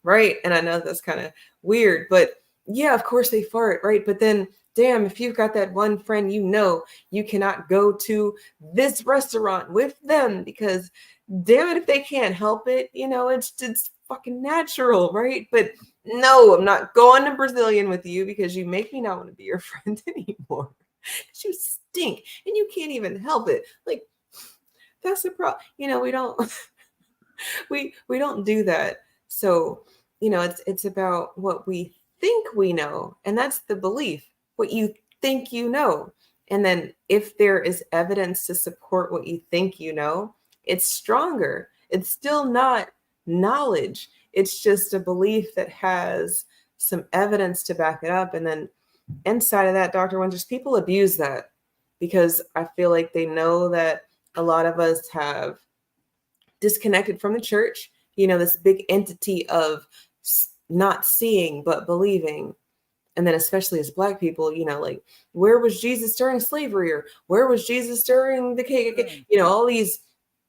right? And I know that's kind of weird, but yeah, of course they fart, right? But then, damn, if you've got that one friend, you cannot go to this restaurant with them because, damn it, if they can't help it, it's fucking natural, right? But no, I'm not going to Brazilian with you because you make me not want to be your friend anymore. You stink and you can't even help it. Like, that's the problem. We don't we don't do that. So, it's about what we think we know, and that's the belief, what you think you know. And then if there is evidence to support what you think you know, it's stronger. It's still not knowledge. It's just a belief that has some evidence to back it up. And then inside of that, Dr. Winters, people abuse that because I feel like they know that a lot of us have disconnected from the church, this big entity of not seeing but believing. And then especially as Black people, like, where was Jesus during slavery, or where was Jesus during the KKK? All these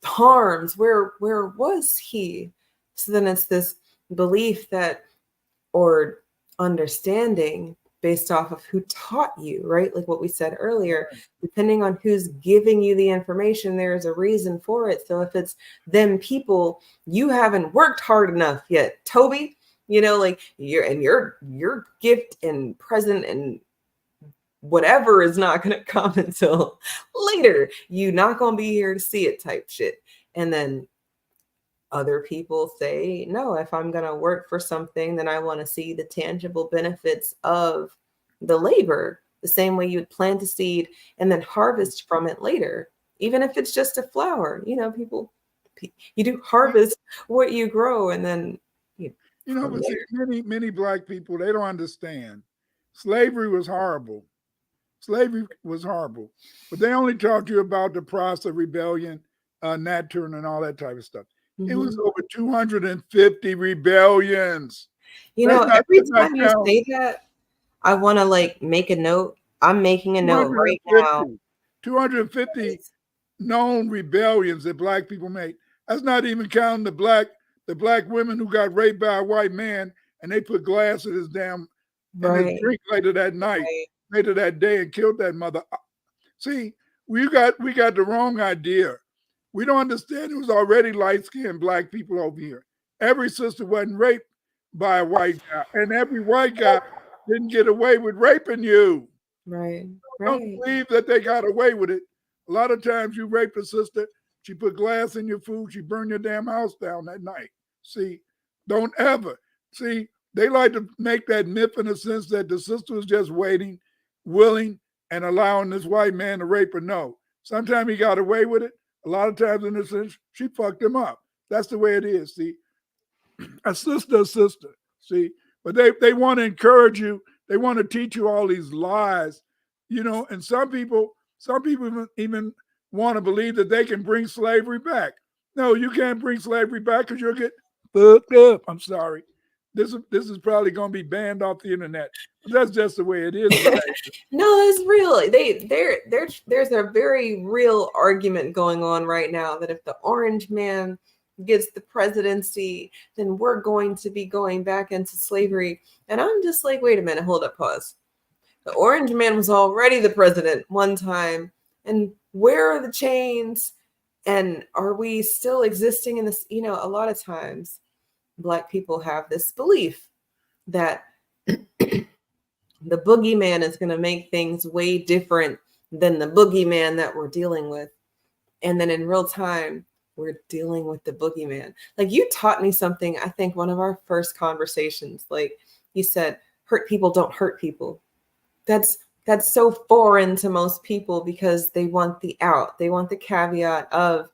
harms, where was he? So then it's this belief or understanding based off of who taught you, right? Like what we said earlier, depending on who's giving you the information, there's a reason for it. So if it's them people, you haven't worked hard enough yet, Toby, like your gift and present and whatever is not going to come until later. You're not going to be here to see it type shit. And then other people say, no, if I'm going to work for something, then I want to see the tangible benefits of the labor, the same way you would plant a seed and then harvest from it later, even if it's just a flower. You do harvest what you grow, and then but see, many Black people, they don't understand. Slavery was horrible. Slavery was horrible, but they only taught you about the Protestant rebellion, Nat Turner, and all that type of stuff. It was over 250 rebellions. You know, every time you say that, I want to like make a note. I'm making a note right now. 250 known rebellions that black people made. That's not even counting the black women who got raped by a white man and they put glass in his damn in his drink later that night, later that day, and killed that mother. See, we got the wrong idea. We don't understand it was already light-skinned black people over here. Every sister wasn't raped by a white guy, and every white guy didn't get away with raping you. Right. Don't believe that they got away with it. A lot of times you rape a sister, she put glass in your food, she burned your damn house down that night. See, don't ever. See, they like to make that myth in the sense that the sister was just waiting, willing, and allowing this white man to rape her. No. Sometimes he got away with it. A lot of times in the sense, she fucked him up. That's the way it is, see. A sister, see. But they want to encourage you. They want to teach you all these lies, you know, and some people even want to believe that they can bring slavery back. No, you can't bring slavery back because you'll get fucked up. I'm sorry. This is probably going to be banned off the internet. But that's just the way it is. No, it's real. There's a very real argument going on right now that if the orange man gets the presidency, then we're going to be going back into slavery. And I'm just like, wait a minute, hold up, pause. The orange man was already the president one time. And where are the chains? And are we still existing in this? You know, a lot of times Black people have this belief that the boogeyman is going to make things way different than the boogeyman that we're dealing with. And then in real time, we're dealing with the boogeyman. Like you taught me something, I think one of our first conversations, like you said, hurt people don't hurt people. That's so foreign to most people because they want the out. They want the caveat of,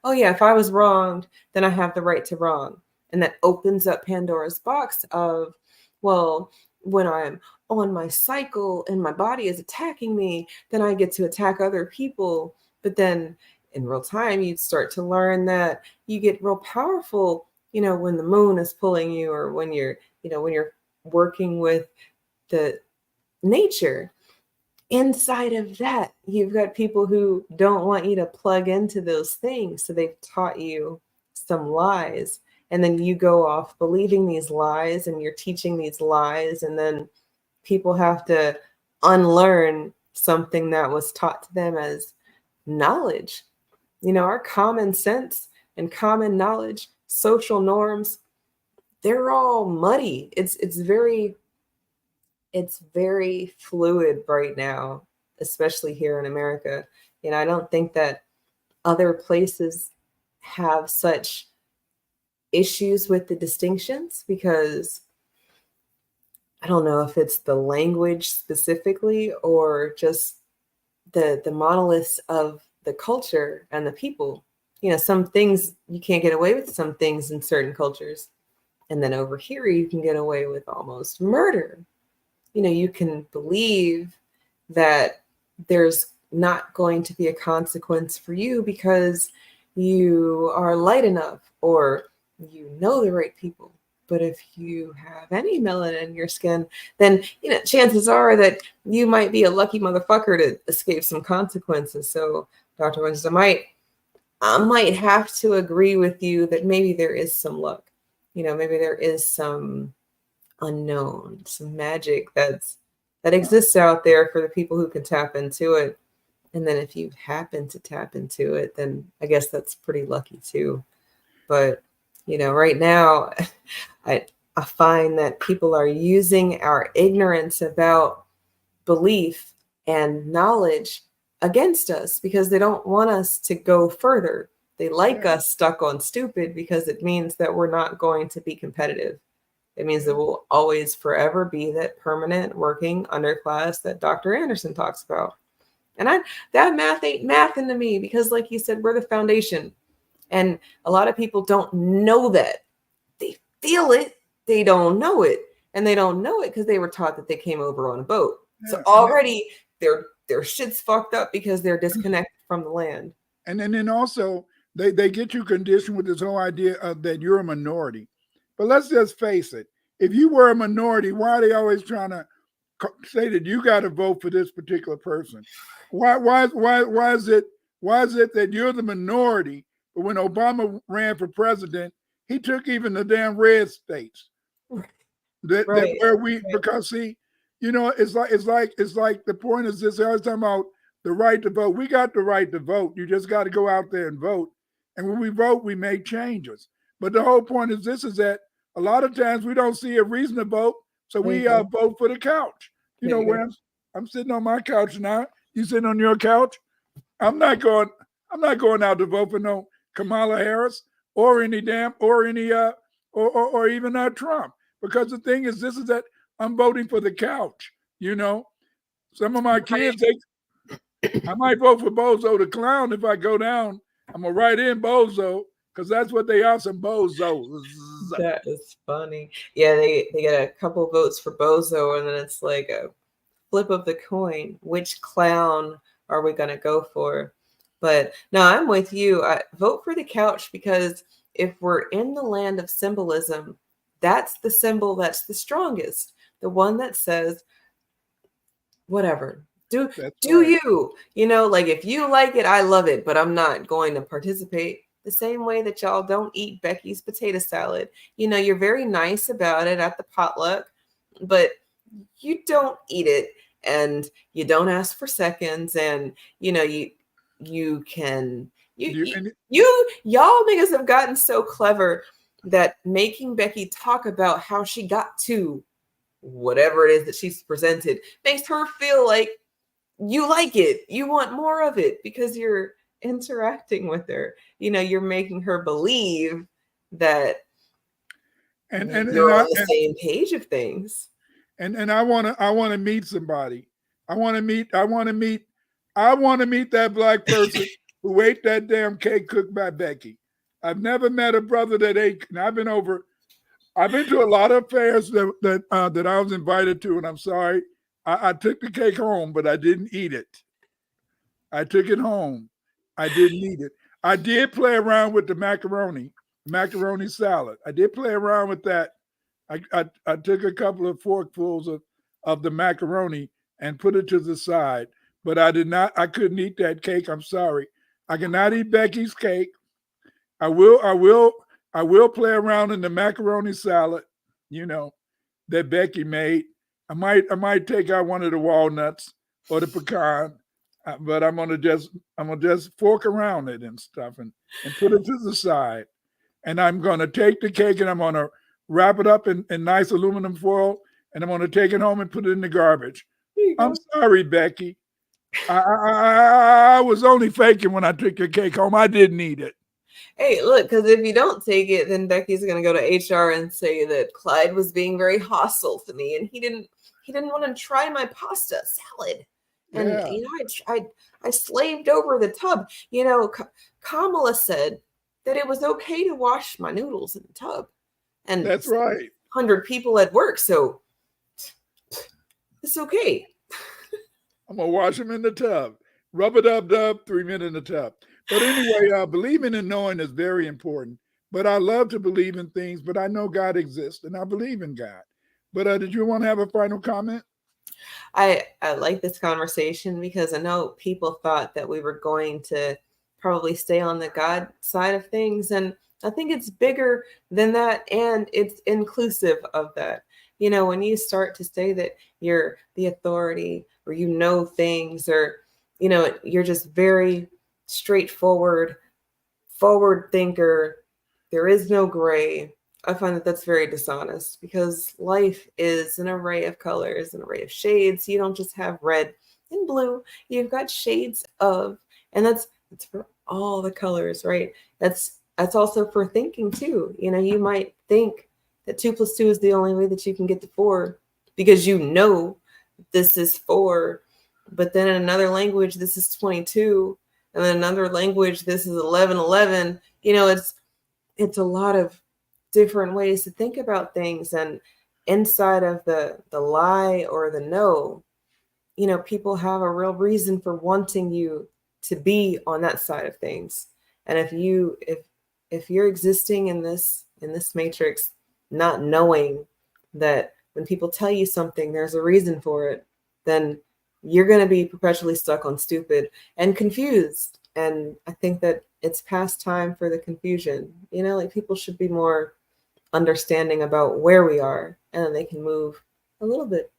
oh yeah, if I was wronged, then I have the right to wrong. And that opens up Pandora's box of, well, when I'm on my cycle and my body is attacking me, then I get to attack other people. But then in real time, you'd start to learn that you get real powerful, you know, when the moon is pulling you or when you're working with the nature. Inside of that, you've got people who don't want you to plug into those things. So they've taught you some lies. And then you go off believing these lies and you're teaching these lies. And then people have to unlearn something that was taught to them as knowledge. You know, our common sense and common knowledge, social norms, they're all muddy. It's very fluid right now, especially here in America. And I don't think that other places have such issues with the distinctions because I don't know if it's the language specifically or just the monoliths of the culture and the people. You know, some things you can't get away with, some things in certain cultures. And then over here, you can get away with almost murder. You know, you can believe that there's not going to be a consequence for you because you are light enough or you know the right people. But if you have any melanin in your skin, then, you know, chances are that you might be a lucky motherfucker to escape some consequences. So, Dr. Winston, I might have to agree with you that maybe there is some luck. You know, maybe there is some unknown, some magic that exists out there for the people who can tap into it. And then if you happen to tap into it, then I guess that's pretty lucky too. But, you know, right now, I find that people are using our ignorance about belief and knowledge against us because they don't want us to go further. They like us stuck on stupid because it means that we're not going to be competitive. It means that we'll always forever be that permanent working underclass that Dr. Anderson talks about. And that math ain't mathing to me because, like you said, we're the foundation. And a lot of people don't know that. They feel it. They don't know it. And they don't know it because they were taught that they came over on a boat. So already they're their shit's fucked up because they're disconnected from the land. And then also they get you conditioned with this whole idea of that you're a minority. But let's just face it. If you were a minority, why are they always trying to say that you got to vote for this particular person? Why is it that you're the minority? But when Obama ran for president, he took even the damn red states. Because see, you know, it's like the point is this. I was talking about the right to vote. We got the right to vote. You just got to go out there and vote. And when we vote, we make changes. But the whole point is this: is that a lot of times we don't see a reason to vote, so we vote for the couch. You know, where I'm sitting on my couch now. You sitting on your couch. I'm not going out to vote for no Kamala Harris or any or even Trump, because the thing is this is that I'm voting for the couch. You know, some of my kids, I might vote for Bozo the Clown if I go down. I'm gonna write in Bozo because that's what they are, some bozos. That is funny. Yeah, they get a couple votes for Bozo, and then it's like a flip of the coin. Which clown are we gonna go for? But no, I'm with you. I vote for the couch, because if we're in the land of symbolism, that's the symbol that's the strongest. The one that says, whatever, do you, you know, like if you like it, I love it, but I'm not going to participate. The same way that y'all don't eat Becky's potato salad. You know, you're very nice about it at the potluck, but you don't eat it, and you don't ask for seconds, and you know, y'all niggas have gotten so clever that making Becky talk about how she got to whatever it is that she's presented makes her feel like you like it, you want more of it, because you're interacting with her. You know, you're making her believe that and you're on the same page of things. And I want to meet somebody. I want to meet that black person who ate that damn cake cooked by Becky. I've never met a brother that ate. And I've been to a lot of fairs that I was invited to, and I'm sorry, I took the cake home, but I didn't eat it. I took it home. I didn't eat it. I did play around with the macaroni salad. I did play around with that. I took a couple of forkfuls of the macaroni and put it to the side, but I couldn't eat that cake. I'm sorry. I cannot eat Becky's cake. I will play around in the macaroni salad, you know, that Becky made. I might take out one of the walnuts or the pecan, but I'm gonna just fork around it and stuff and put it to the side. And I'm gonna take the cake and I'm gonna wrap it up in nice aluminum foil, and I'm gonna take it home and put it in the garbage. I'm sorry, Becky. I was only faking when I took your cake home. I didn't eat it. Hey, look, because if you don't take it, then Becky's going to go to HR and say that Clyde was being very hostile to me, and he didn't want to try my pasta salad. And you know, I slaved over the tub. You know, Kamala said that it was okay to wash my noodles in the tub, and that's right. 100 people at work, so it's okay. I'm gonna wash them in the tub. Rub it up, 3 minutes in the tub. But anyway, believing and knowing is very important. But I love to believe in things, but I know God exists and I believe in God. But did you want to have a final comment? I like this conversation because I know people thought that we were going to probably stay on the God side of things. And I think it's bigger than that, and it's inclusive of that. You know, when you start to say that you're the authority, or you know things, or, you know, you're just very straightforward, forward thinker, there is no gray. I find that that's very dishonest, because life is an array of colors, an array of shades. You don't just have red and blue. You've got shades of, and that's for all the colors, right? That's also for thinking too. You know, you might think that 2 + 2 is the only way that you can get to 4, because you know this is 4, but then in another language this is 22, and then another language this is 11. You know, it's a lot of different ways to think about things, and inside of the lie or the no, you know, people have a real reason for wanting you to be on that side of things. And if you're existing in this matrix, not knowing that when people tell you something, there's a reason for it, then you're going to be perpetually stuck on stupid and confused. And I think that it's past time for the confusion. You know, like people should be more understanding about where we are, and then they can move a little bit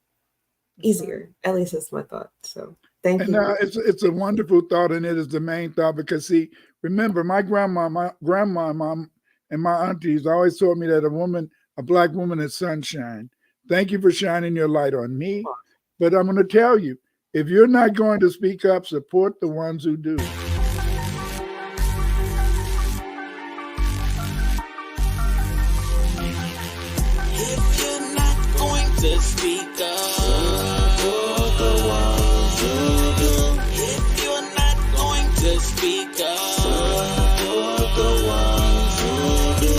easier. At least that's my thought. So thank you. It's a wonderful thought, and it is the main thought, because see, remember, my grandma, mom, and my aunties always told me that a Black woman is sunshine. Thank you for shining your light on me. But I'm going to tell you, if you're not going to speak up, support the ones who do. If you're not going to speak up, support the ones who do. If you're not going to speak up, support the ones who do.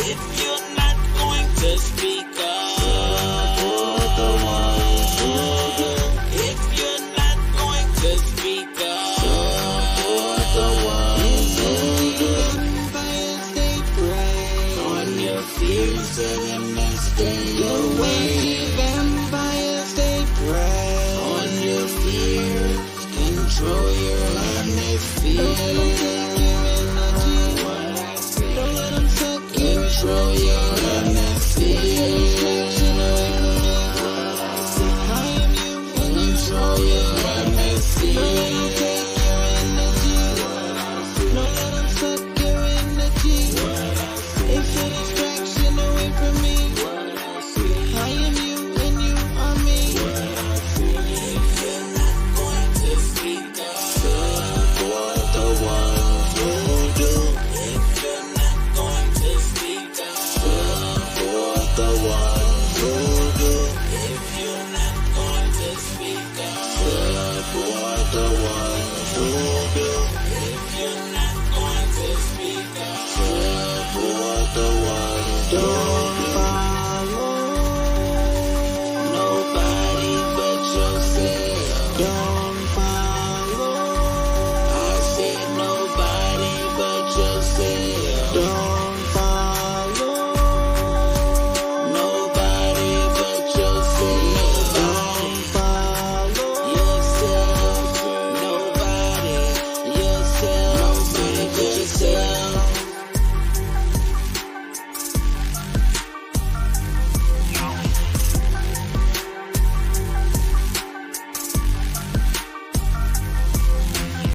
If you're not going to speak up, support the ones who do. If you're not going to speak up, support the ones who do. Vampires, they prey on your fears, tell them to stay away. Vampires, they prey on your fears, control your honest fears.